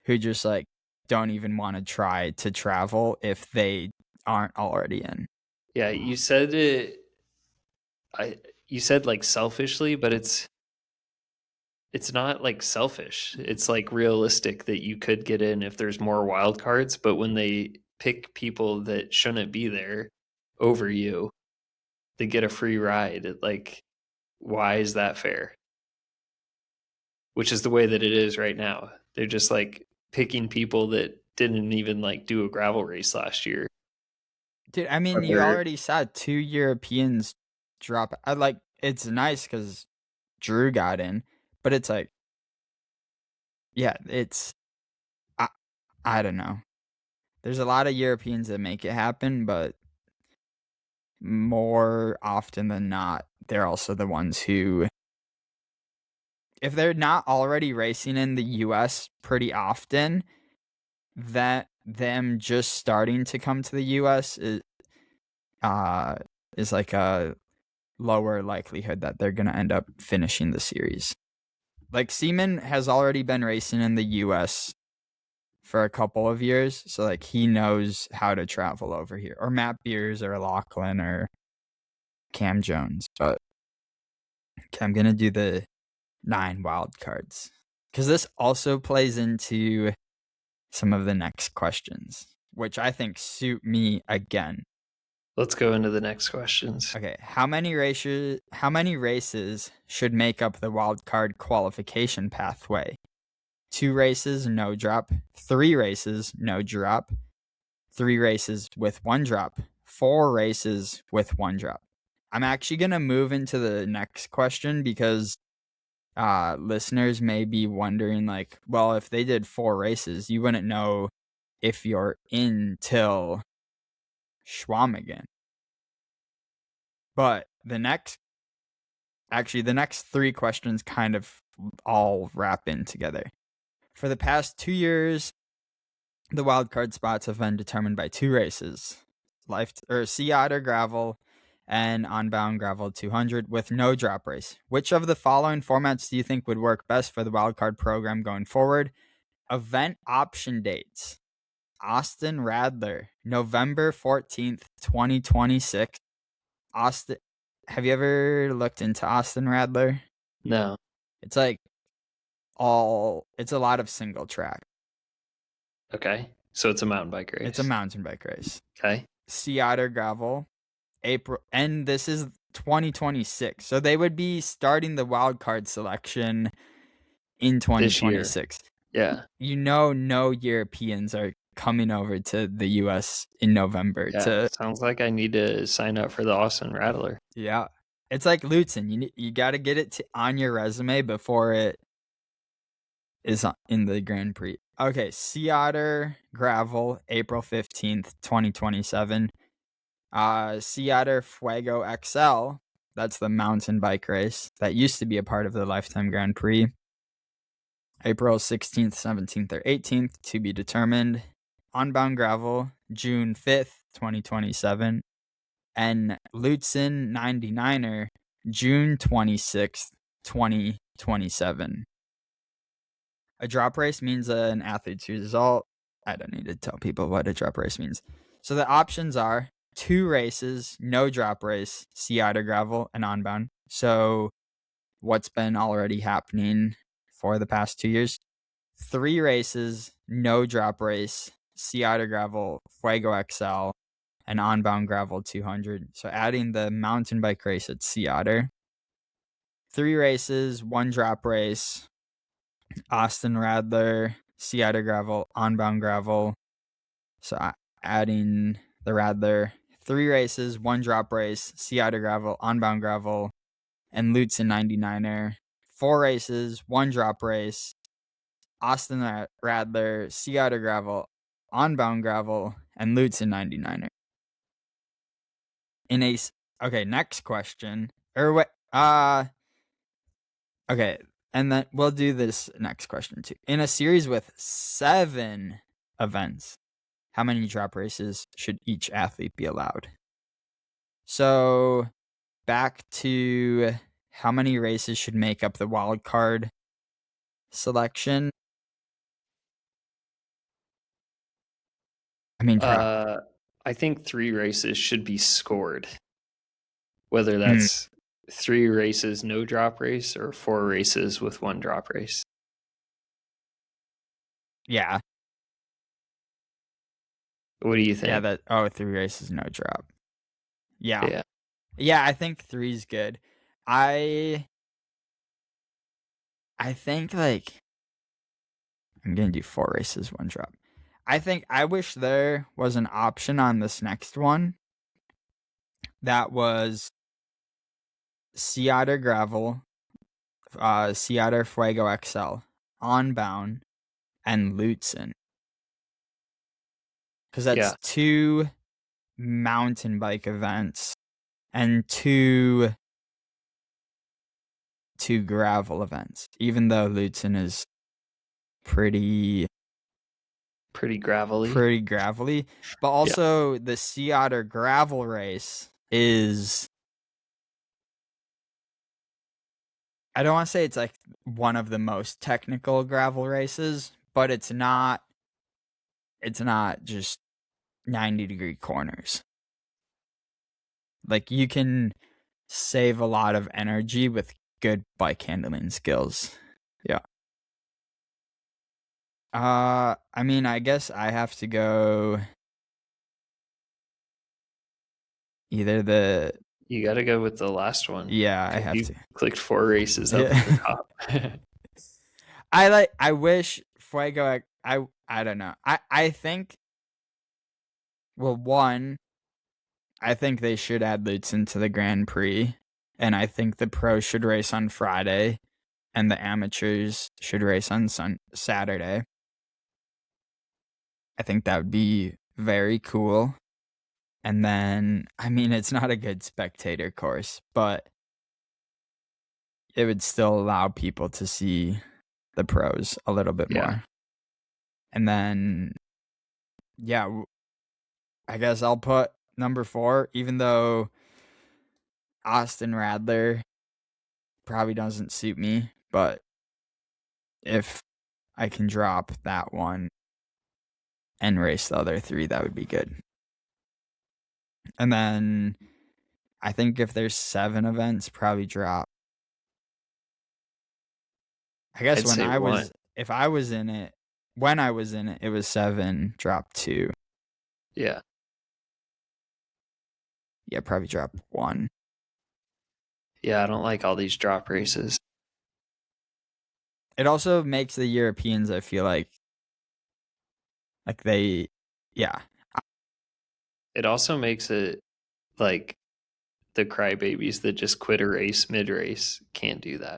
who just like don't even want to try to travel if they aren't already in. Yeah, you said it. You said like selfishly, but it's not like selfish. It's like realistic that you could get in if there's more wild cards. But when they pick people that shouldn't be there over you, they get a free ride. Like, why is that fair? Which is the way that it is right now. They're just like picking people that didn't even like do a gravel race last year. Dude, I mean, you already saw 2 Europeans drop. It's nice because Drew got in, but it's like, yeah, I don't know. There's a lot of Europeans that make it happen, but more often than not, they're also the ones who, if they're not already racing in the US pretty often, that them just starting to come to the US is like a lower likelihood that they're going to end up finishing the series. Like, Seaman has already been racing in the US for a couple of years, so like he knows how to travel over here. Or Matt Beers or Lachlan or Cam Jones. But okay, I'm going to do the 9 wild cards because this also plays into some of the next questions, which I think suit me again. Let's go into the next questions. Okay, how many races should make up the wild card qualification pathway? 2 races, no drop. 3 races, no drop. 3 races with 1 drop. 4 races with 1 drop. I'm actually going to move into the next question because listeners may be wondering, like, well, if they did 4 races, you wouldn't know if you're in till Schwamigan. But the next 3 questions kind of all wrap in together. For the past 2 years, the wildcard spots have been determined by 2 races, Sea Otter Gravel and On-Bound Gravel 200 with no drop race. Which of the following formats do you think would work best for the wildcard program going forward? Event option dates. Austin Radler, November 14th, 2026. Austin, have you ever looked into Austin Radler? No. It's like it's a lot of single track. Okay. So it's a mountain bike race. It's a mountain bike race. Okay. Sea Otter Gravel, April, and this is 2026. So they would be starting the wild card selection in 2026. Yeah. You know, no Europeans are coming over to the US in November. Yeah. Sounds like I need to sign up for the Austin Rattler. Yeah. It's like Lutzen. You got to get it on your resume before it is in the Grand Prix. Okay, Sea Otter Gravel, April 15th, 2027. Sea Otter Fuego XL, that's the mountain bike race that used to be a part of the Lifetime Grand Prix. April 16th, 17th, or 18th, to be determined. On-Bound Gravel, June 5th, 2027. And Lutzen 99er, June 26th, 2027. A drop race means an athlete's result. I don't need to tell people what a drop race means. So the options are 2 races, no drop race, Sea Otter Gravel, and On-Bound. So what's been already happening for the past 2 years? 3 races, no drop race, Sea Otter Gravel, Fuego XL, and On-Bound Gravel 200. So adding the mountain bike race at Sea Otter. 3 races, 1 drop race, Austin Radler, Sea Otter Gravel, On-Bound Gravel. So adding the Radler. 3 races, 1 drop race, Sea Otter Gravel, On-Bound Gravel, and Lutzen 99er. 4 races, 1 drop race, Austin Radler, Sea Otter Gravel, On-Bound Gravel, and Lutzen 99er. Okay, next question. Okay, and then we'll do this next question too. In a series with 7 events, how many drop races should each athlete be allowed? So back to how many races should make up the wild card selection. I mean, I think 3 races should be scored. Whether that's 3 races, no drop race, or 4 races with 1 drop race. Yeah. What do you think? Yeah, 3 races, no drop. Yeah. Yeah, I think 3 is good. I think, like, I'm going to do 4 races, 1 drop. I wish there was an option on this next one That was Sea Otter Gravel, Sea Otter Fuego XL, Onbound, and Lutsen. Because that's 2 mountain bike events and two gravel events, even though Lutsen is pretty gravelly. But also the Sea Otter gravel race is, I don't want to say it's like one of the most technical gravel races, but it's not just 90-degree corners. Like, you can save a lot of energy with good bike handling skills. Yeah. I mean, I guess I have to go either You got to go with the last one. Yeah, I have to. Clicked 4 races up at the top. I wish Fuego, I don't know. I think, well, one, I think they should add Lutsen to the Grand Prix, and I think the pros should race on Friday, and the amateurs should race on Saturday. I think that would be very cool. And then, I mean, it's not a good spectator course, but it would still allow people to see the pros a little bit more. And then, yeah, I guess I'll put number 4, even though Austin Radler probably doesn't suit me, but if I can drop that one and race the other 3, that would be good. And then I think if there's 7 events, probably drop. I guess when I was in it, it was 7, drop 2. Yeah. Yeah, probably drop 1. Yeah, I don't like all these drop races. It also makes the Europeans, I feel like they, yeah. It also makes it like the crybabies that just quit a race mid-race can't do that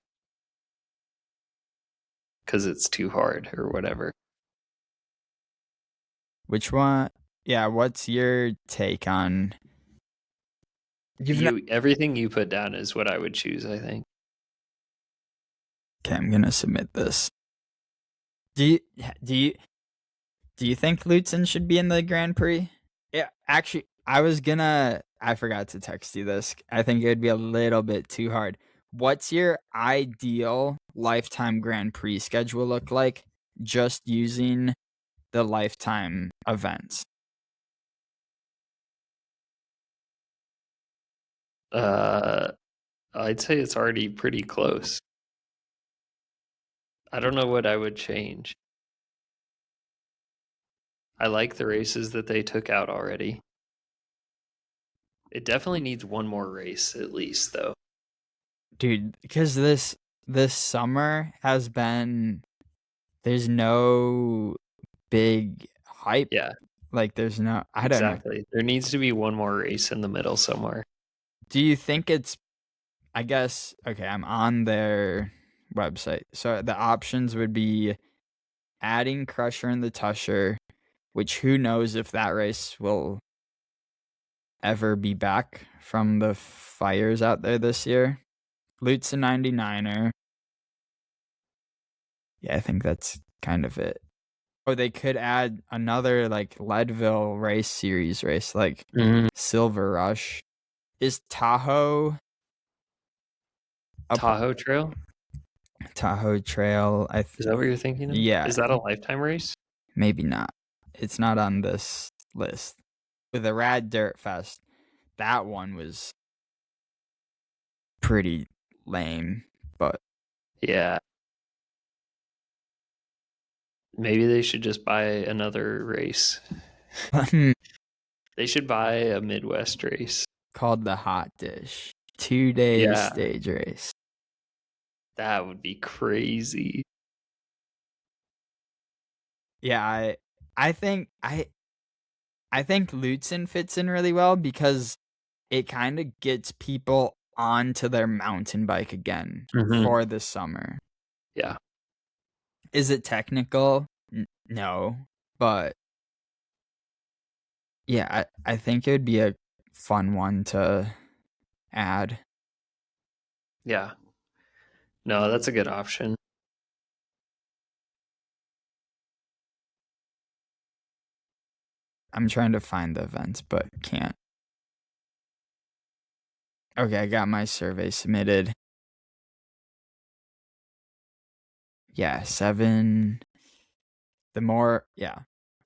because it's too hard or whatever. Which one? Yeah, what's your take on? Everything you put down is what I would choose, I think. Okay, I'm gonna submit this. Do you think Lutsen should be in the Grand Prix? Yeah, actually, I forgot to text you this. I think it would be a little bit too hard. What's your ideal lifetime Grand Prix schedule look like? Just using the lifetime events. I'd say it's already pretty close. I don't know what I would change. I like the races that they took out already. It definitely needs one more race at least, though. Dude, because this summer has been, there's no big hype. Yeah. Like, there's no, I don't know. Exactly. There needs to be one more race in the middle somewhere. Do you think it's, I guess, okay, I'm on their website. So the options would be adding Crusher and the Tusher, which who knows if that race will ever be back from the fires out there this year. Lutsen 99er. Yeah, I think that's kind of it. Or they could add another like Leadville race series race, like Silver Rush. Is Tahoe Trail? Tahoe Trail. Is that what you're thinking of? Yeah. Is that a lifetime race? Maybe not. It's not on this list. With the Rad Dirt Fest, that one was pretty lame, but yeah. Maybe they should just buy another race. They should buy a Midwest race called the Hot Dish. 2-day stage race. That would be crazy. Yeah, I think Lutsen fits in really well because it kind of gets people onto their mountain bike again for the summer. Yeah. Is it technical? No, but yeah, I think it would be a fun one to add. Yeah. No, that's a good option. I'm trying to find the events, but can't. Okay, I got my survey submitted. Yeah, 7. The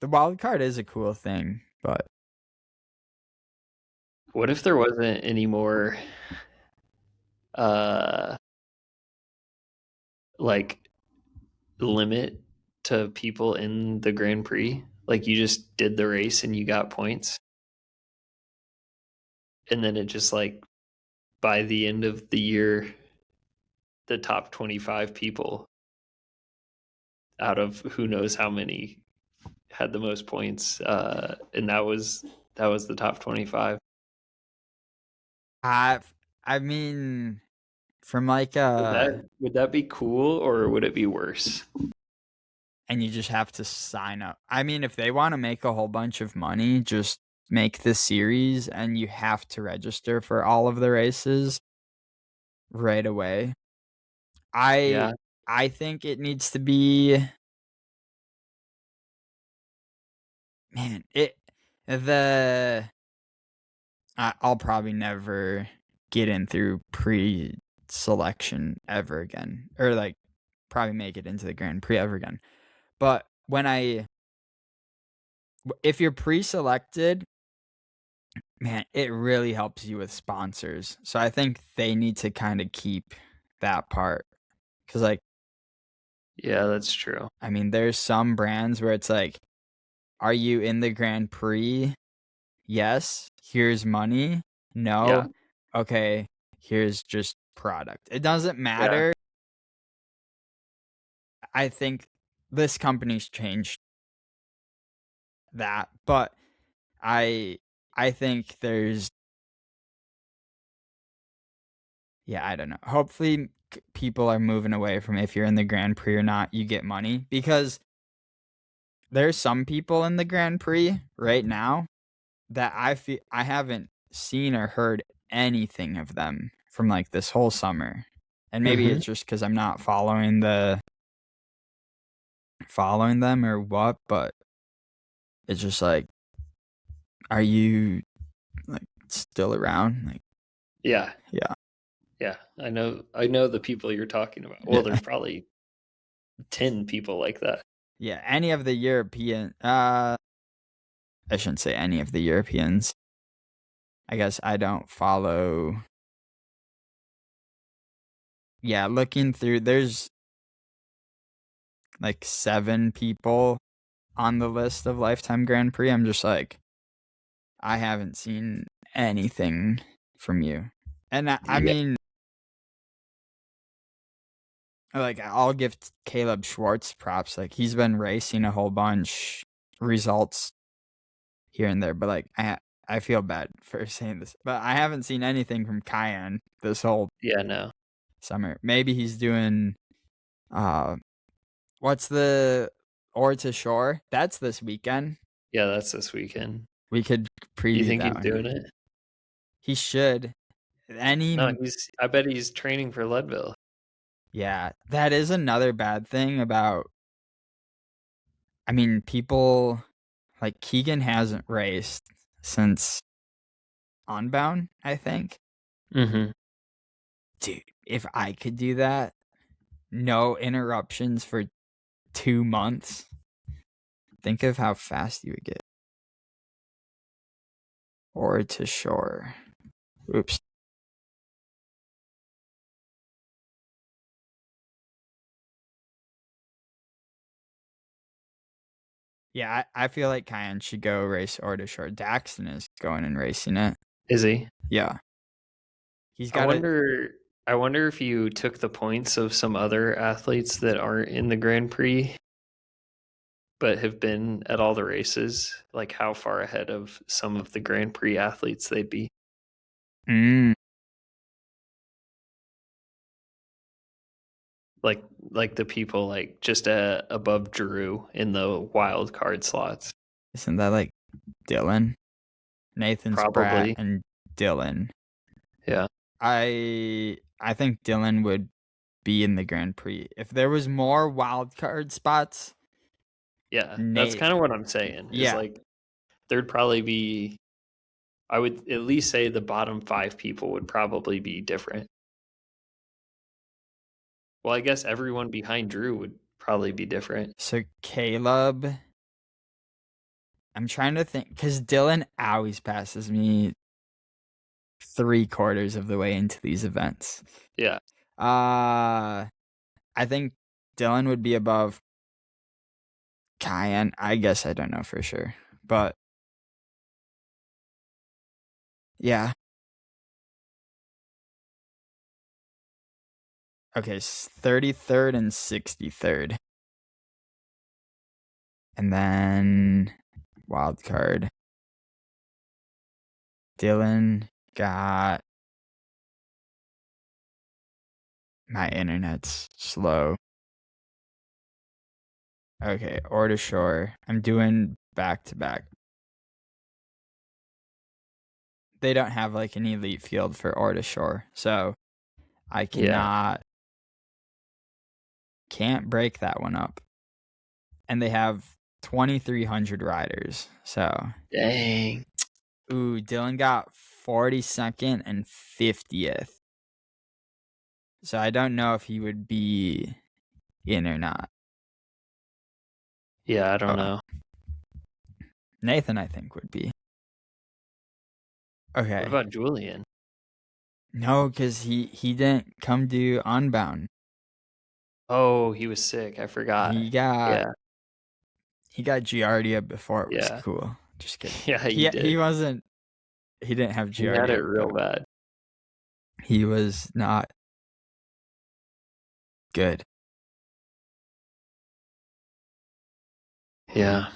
wild card is a cool thing, but What if there wasn't any more uh like limit to people in the Grand Prix? Like you just did the race and you got points. And then it just like by the end of the year, the top 25 people out of who knows how many had the most points. And that was the top 25. I mean, from like Would that be cool or would it be worse? and you just have to sign up. I mean, if they want to make a whole bunch of money, just make the series and you have to register for all of the races right away. Yeah. I think it needs to be, man, I'll probably never get in through pre-selection ever again, or like probably make it into the Grand Prix ever again. But if you're pre-selected, man, it really helps you with sponsors. So I think they need to kind of keep that part. Cause like, Yeah, that's true. I mean, there's some brands where it's like, are you in the Grand Prix? Yes. Here's money. Yeah. No. Okay. Here's just product. It doesn't Yeah. matter. I think this company's changed that, but I I think there's I don't know. Hopefully people are moving away from if you're in the Grand Prix or not, you get money, because there's some people in the Grand Prix right now that I haven't seen or heard anything of them from like this whole summer. And maybe Hmm. it's just cuz I'm not following them or what, but it's just like, are you like still around? Like, Yeah. yeah. Yeah. I know the people you're talking about. Well, Yeah. there's probably 10 people like that. Yeah, any of the European I shouldn't say any of the Europeans. I guess I don't follow. Yeah, looking through, there's like 7 people on the list of Lifetime Grand Prix. I'm just like, I haven't seen anything from you. And I Yeah. mean, like, I'll give Caleb Schwartz props. Like, he's been racing a whole bunch, results here and there, but like, I feel bad for saying this, but I haven't seen anything from Cayenne this whole Yeah, no. summer. Maybe he's doing what's the Ore to Shore? That's this weekend. Yeah, that's this weekend. We could You preview think that he's one. doing it? He should. No, I bet he's training for Leadville. Yeah, that is another bad thing about, I mean, people like Keegan hasn't raced since Unbound, I think. Mm-hmm. Dude, if I could do that, no interruptions for 2 months, think of how fast you would get. Ore to Shore. Oops. Yeah, I feel like Cayenne should go race Ore to Shore. Daxton is going and racing it. Is he? Yeah. He's I got it. wonder I wonder if you took the points of some other athletes that aren't in the Grand Prix but have been at all the races, like how far ahead of some of the Grand Prix athletes they'd be. Mm. Like the people like just above Drew in the wild card slots. Isn't that like Dylan? Nathan Spratt Probably. and Dylan. Yeah. I think Dylan would be in the Grand Prix. If there was more wild card spots, Yeah. That's Nate. kind of what I'm saying. Is Yeah. like there'd probably be, I would at least say the bottom 5 people would probably be different. Well, I guess everyone behind Drew would probably be different. So Caleb, I'm trying to think because Dylan always passes me 3/4 of the way into these events. Yeah. I think Dylan would be above Cayenne. I guess I don't know for sure, but yeah. Okay, 33rd and 63rd. And then wild card. Dylan got, my internet's slow. Okay, or to shore. I'm doing back to back. They don't have like an elite field for or to shore, so I can't break that one up. And they have 2,300 riders. So Dang. ooh, Dylan got 42nd and 50th. So I don't know if he would be in or not. Yeah, I don't know. Nathan, I think, would be. Okay. What about Julian? No, because he didn't come to Unbound. Oh, he was sick. I forgot. He got Yeah. he got Giardia before it was Yeah. cool. Just kidding. Yeah, he did. He wasn't. He didn't have He had it Giardia. real bad. He was not good. Yeah.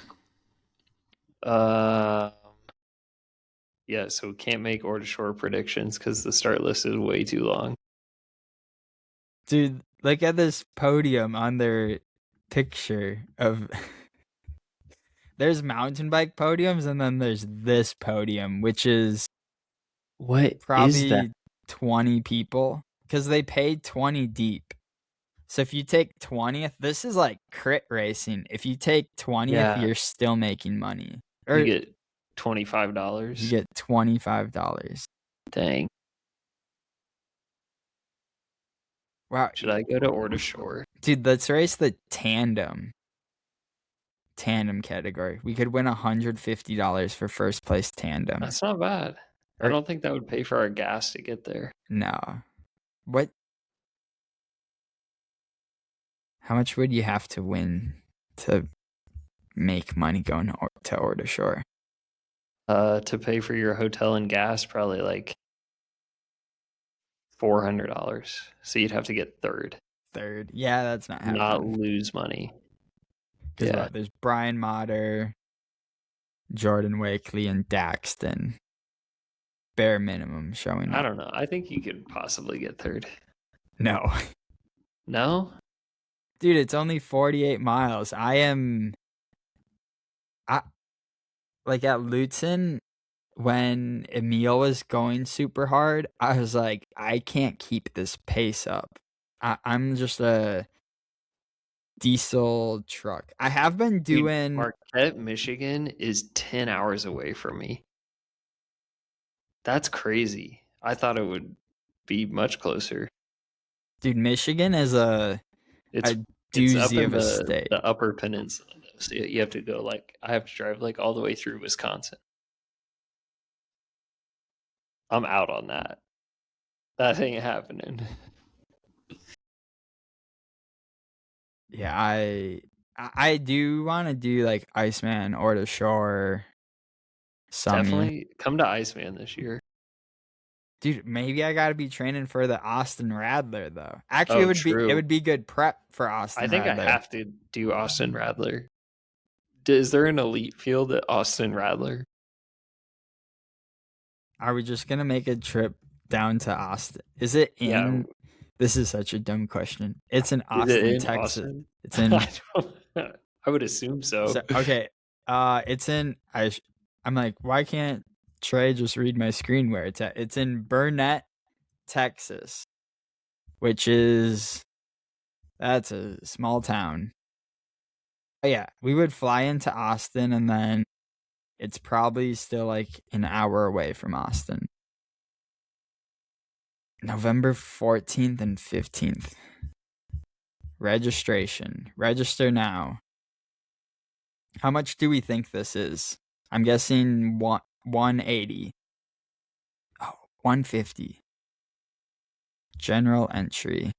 Yeah, so we can't make or to shore predictions because the start list is way too long. Dude, look at this podium on their picture of. There's mountain bike podiums, and then there's this podium, which is What is that? probably 20 people because they paid 20 deep. So if you take 20th, this is like crit racing. If you take 20th, Yeah. you're still making money. You Or get $25. you get $25. Dang. Wow. Should I go to or to shore? Dude, let's race the tandem category. We could win $150 for first place tandem. That's not bad. I don't think that would pay for our gas to get there. No. What? How much would you have to win to make money going to or to shore? To pay for your hotel and gas, probably like $400. So you'd have to get third. Third. Yeah, that's not happening. Not lose money. Because what? There's Brian Motter, Jordan Wakely, and Daxton. Bare minimum showing up. I don't know. I think you could possibly get third. No. No? Dude, it's only 48 miles. Like at Lutzen, when Emil was going super hard, I was like, I can't keep this pace up. I'm just a diesel truck. I have been doing. Dude, Marquette, Michigan is 10 hours away from me. That's crazy. I thought it would be much closer. Dude, Michigan is a doozy it's up in of a state. The upper peninsula. So you have to go like, I have to drive like all the way through Wisconsin. I'm out on that. That ain't happening. Yeah, I do want to do like Iceman or the shore. Definitely come to Iceman this year. Dude, maybe I gotta be training for the Austin Radler though. Actually, it would be good prep for Austin. I think Radler. I have to do Austin Radler. Is there an elite field at Austin Radler? Are we just gonna make a trip down to Austin. Is it in? Yeah. This is such a dumb question. It's in Is it Austin, in Texas. Austin? It's in. I would assume so. Okay. It's in. I'm like, why can't Trey just read my screen where it's at? It's in Burnett, Texas, which is that's a small town. Oh yeah, we would fly into Austin and then it's probably still like an hour away from Austin. November 14th and 15th. Registration. Register now. How much do we think this is? I'm guessing 180. Oh, 150. General entry.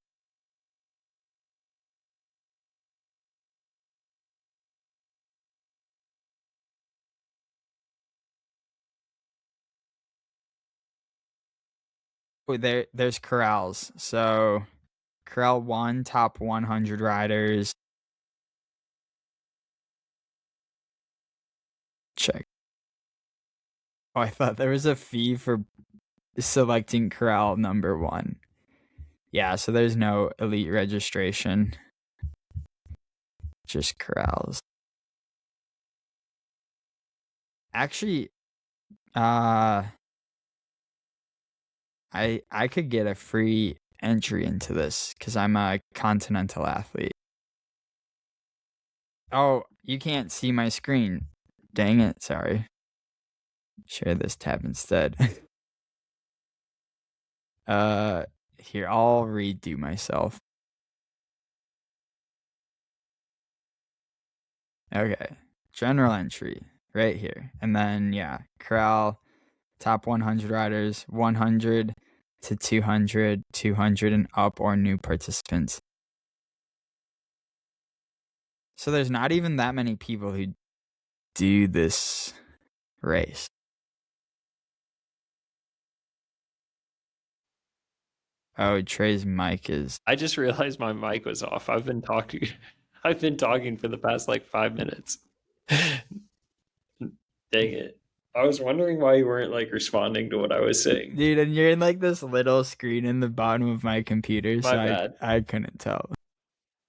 Oh, there's corrals. So corral 1, top 100 riders. Check. Oh, I thought there was a fee for selecting corral number 1. Yeah, so there's no elite registration. Just corrals. Actually, I could get a free entry into this because I'm a continental athlete. Oh, you can't see my screen. Dang it, sorry. Share this tab instead. Here, I'll redo myself. Okay, general entry right here. And then, yeah, corral, top 100 riders, 100 to 200, 200 and up, or new participants. So there's not even that many people who do this race. Oh, Trey's mic is. I just realized my mic was off. I've been talking for the past like 5 minutes. Dang it. I was wondering why you weren't like responding to what I was saying. Dude, and you're in like this little screen in the bottom of my computer, My so bad. I couldn't tell.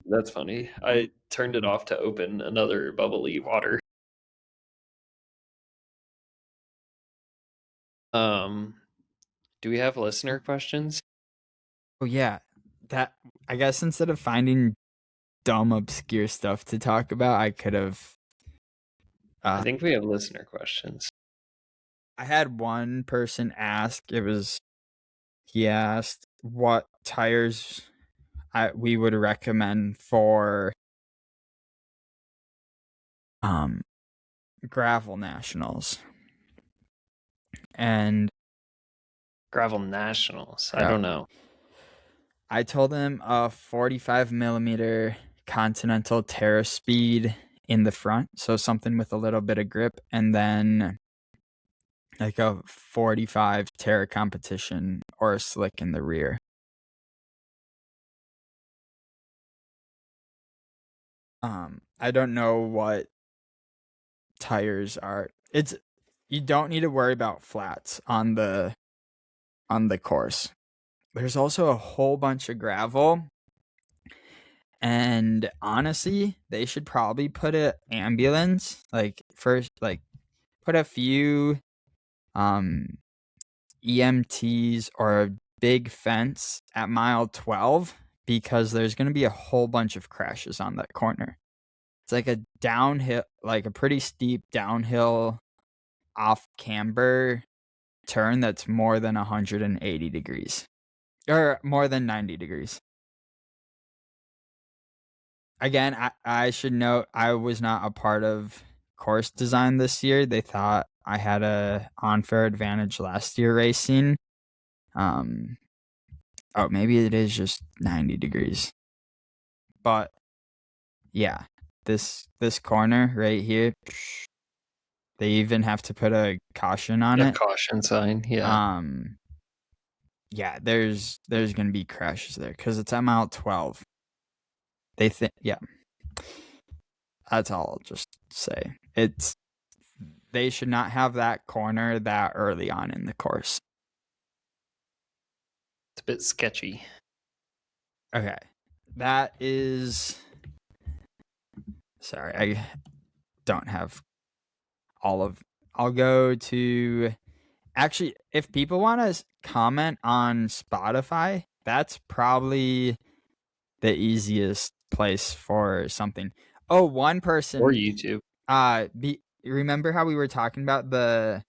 That's funny. I turned it off to open another bubbly water. Do we have listener questions? Oh yeah, that I guess instead of finding dumb obscure stuff to talk about, I could have. I think we have listener questions. I had one person ask. He asked what tires we would recommend for gravel nationals. And Gravel Nationals. I don't know. I told him a 45 millimeter Continental Terra Speed in the front, so something with a little bit of grip, and then like a 45 Terra Competition or a slick in the rear. I don't know what tires are. You don't need to worry about flats on the course. There's also a whole bunch of gravel. And honestly, they should probably put an ambulance, like first, like put a few EMTs or a big fence at mile 12 because there's going to be a whole bunch of crashes on that corner. It's like a downhill, like a pretty steep downhill off camber turn that's more than 180 degrees or more than 90 degrees. Again, I should note I was not a part of course design this year. They thought I had a unfair advantage last year racing. Oh, maybe it is just 90 degrees. But yeah, this corner right here, they even have to put a caution on it. Caution sign, yeah. Yeah, there's gonna be crashes there because it's at mile 12. They think, yeah. That's all I'll just say. They should not have that corner that early on in the course. It's a bit sketchy. Okay. That is. Sorry, I don't have all of. I'll go to. Actually, if people want to comment on Spotify, that's probably the easiest place for something. Oh, one Or person. YouTube. Remember how we were talking about the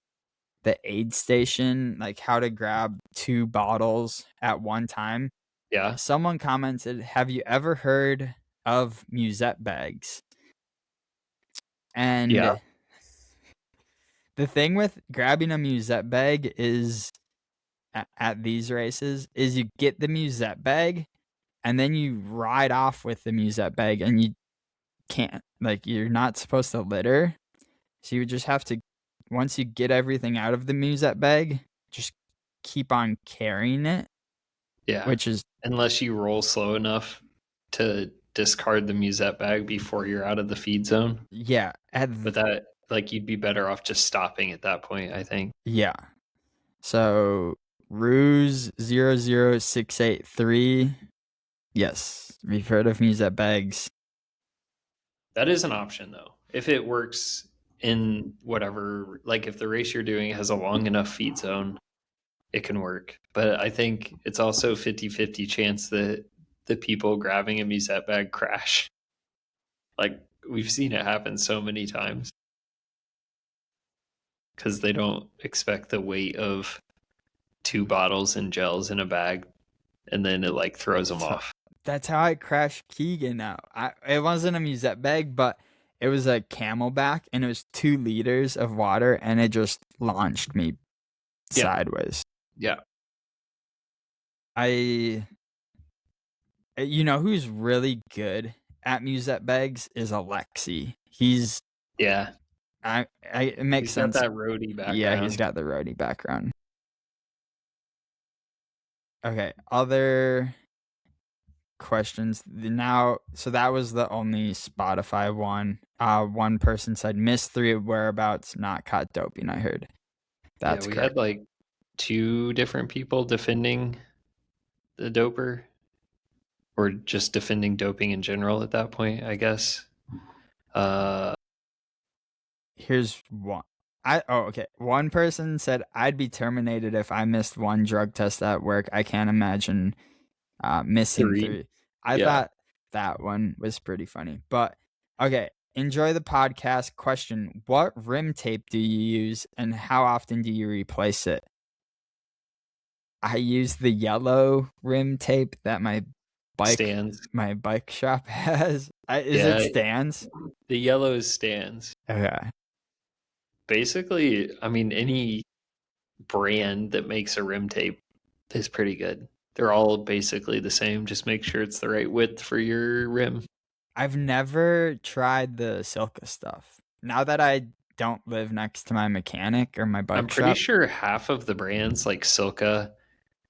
aid station, like how to grab 2 bottles at one time? Yeah. Someone commented, "Have you ever heard of musette bags?" Yeah. And the thing with grabbing a musette bag is at these races is you get the musette bag and then you ride off with the musette bag and you can't, like, you're not supposed to litter. So you just have to, once you get everything out of the musette bag, just keep on carrying it, Yeah. which is, Unless you roll slow enough to discard the musette bag before you're out of the feed zone. yeah. But that, like, you'd be better off just stopping at that point, I think. Yeah. So Ruse 00683. Yes, we've heard of musette bags. That is an option, though. If it works in whatever, like if the race you're doing has a long enough feed zone, it can work. But I think it's also 50-50 chance that the people grabbing a musette bag crash. Like, we've seen it happen so many times because they don't expect the weight of 2 bottles and gels in a bag, and then it like throws them off. That's how I crashed Keegan out. It wasn't a musette bag, but it was a Camelback, and it was 2 liters of water, and it just launched me sideways. Yeah. You know who's really good at musette bags is Alexi. He's Yeah. it makes sense. He's got that roadie background. Yeah, he's got the roadie background. Okay, other questions now. So that was the only Spotify one. One person said missed 3 whereabouts, not caught doping. I heard. That's we correct. had like 2 different people defending the doper, or just defending doping in general at that point, I guess. Here's one. Okay. One person said I'd be terminated if I missed 1 drug test at work. I can't imagine missing 3. I thought that one was pretty funny. But okay, enjoy the podcast. Question: what rim tape do you use, and how often do you replace it? I use the yellow rim tape that my bike shop has. Is it Stans? The yellow is Stans. Okay. Basically, I mean, any brand that makes a rim tape is pretty good. They're all basically the same. Just make sure it's the right width for your rim. I've never tried the Silka stuff. Now that I don't live next to my mechanic or my bike shop. I'm pretty sure half of the brands like Silka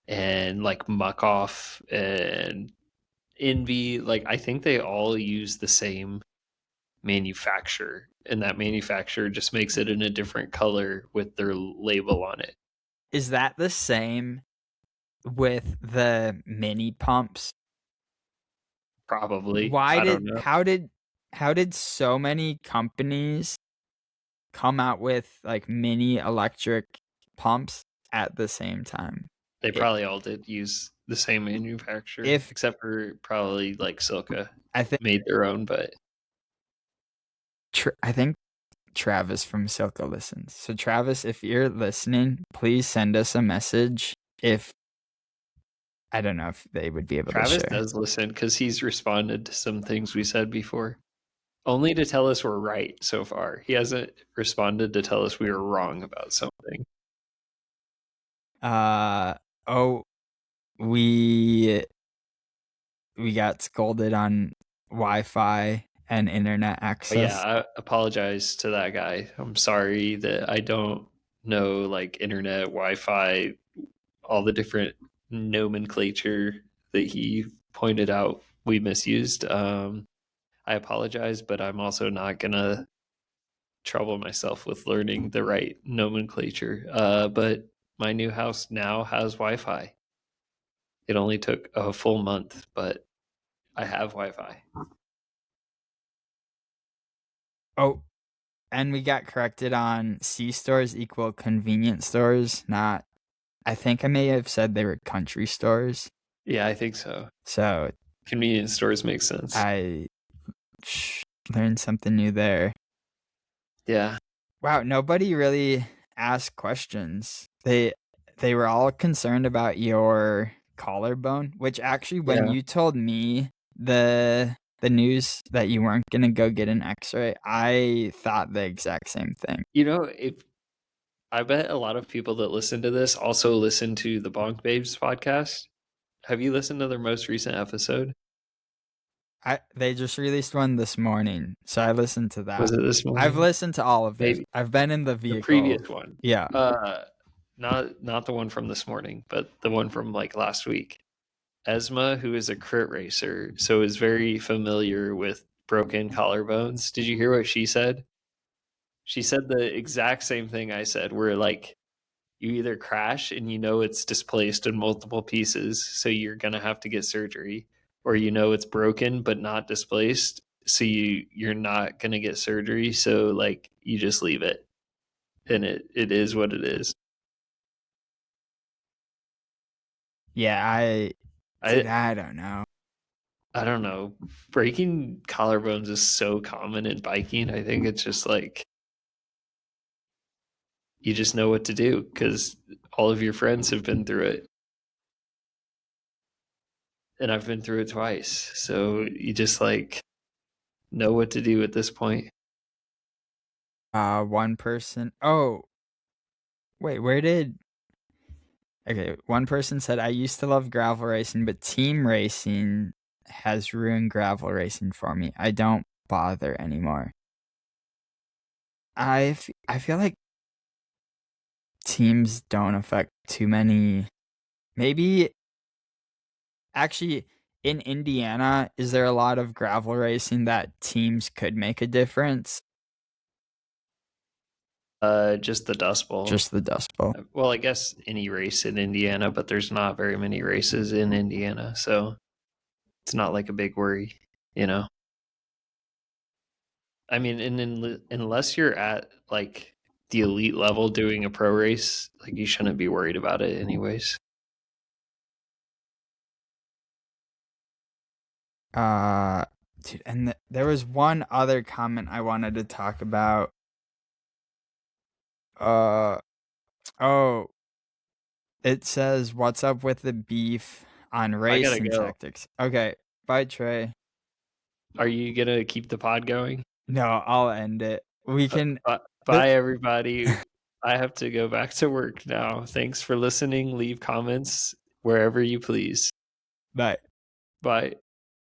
and like Muck Off and Envy, like I think they all use the same manufacturer, and that manufacturer just makes it in a different color with their label on it. Is that the same with the mini pumps? Probably. How did so many companies come out with like mini electric pumps at the same time? They probably all did use the same manufacturer, except for probably like Silka. I think made their own, but I think Travis from Silka listens. So Travis, if you're listening, please send us a message. If I don't know if they would be able to share. Travis does listen because he's responded to some things we said before. Only to tell us we're right so far. He hasn't responded to tell us we were wrong about something. We got scolded on Wi-Fi and internet access. Yeah, I apologize to that guy. I'm sorry that I don't know like internet, Wi-Fi, all the different nomenclature that he pointed out we misused. I apologize, but I'm also not gonna trouble myself with learning the right nomenclature. But my new house now has Wi-Fi. It only took a full month, but I have Wi-Fi. Oh, and we got corrected on C stores equal convenience stores, not. I think I may have said they were country stores. Yeah, I think so. So Convenience stores make sense. I learned something new there. Yeah. Wow, nobody really asked questions. They were all concerned about your collarbone, which actually when Yeah. you told me the news that you weren't going to go get an x-ray, I thought the exact same thing. If I bet a lot of people that listen to this also listen to the Bonk Babes podcast. Have you listened to their most recent episode? They just released one this morning, so I listened to that. Was it this morning? I've listened to all of this. Maybe. I've been in the The vehicle. previous one. Yeah. Not the one from this morning, but the one from like last week. Esma, who is a crit racer, so is very familiar with broken collarbones. Did you hear what she said? She said the exact same thing I said, where like you either crash and you know it's displaced in multiple pieces, so you're gonna have to get surgery, or you know it's broken but not displaced, so you're not gonna get surgery, so like you just leave it. And it is what it is. Yeah, I don't know. I don't know. Breaking collarbones is so common in biking. I think it's just like you just know what to do because all of your friends have been through it. And I've been through it twice. So you just like know what to do at this point. One person. Oh, wait, where did. Okay, one person said, I used to love gravel racing, but team racing has ruined gravel racing for me. I don't bother anymore. I feel like teams don't affect too many. Maybe. Actually, in Indiana, is there a lot of gravel racing that teams could make a difference? Just the Dust Bowl. Just the Dust Bowl. Well, I guess any race in Indiana, but there's not very many races in Indiana, so it's not like a big worry, you know. I mean, unless you're at like the elite level doing a pro race, like you shouldn't be worried about it anyways. Dude, and there was one other comment I wanted to talk about. Oh, it says, "What's up with the beef on racing tactics?" Okay, bye, Trey. Are you gonna keep the pod going? No, I'll end it. We can. Bye, everybody. I have to go back to work now. Thanks for listening. Leave comments wherever you please. Bye. Bye.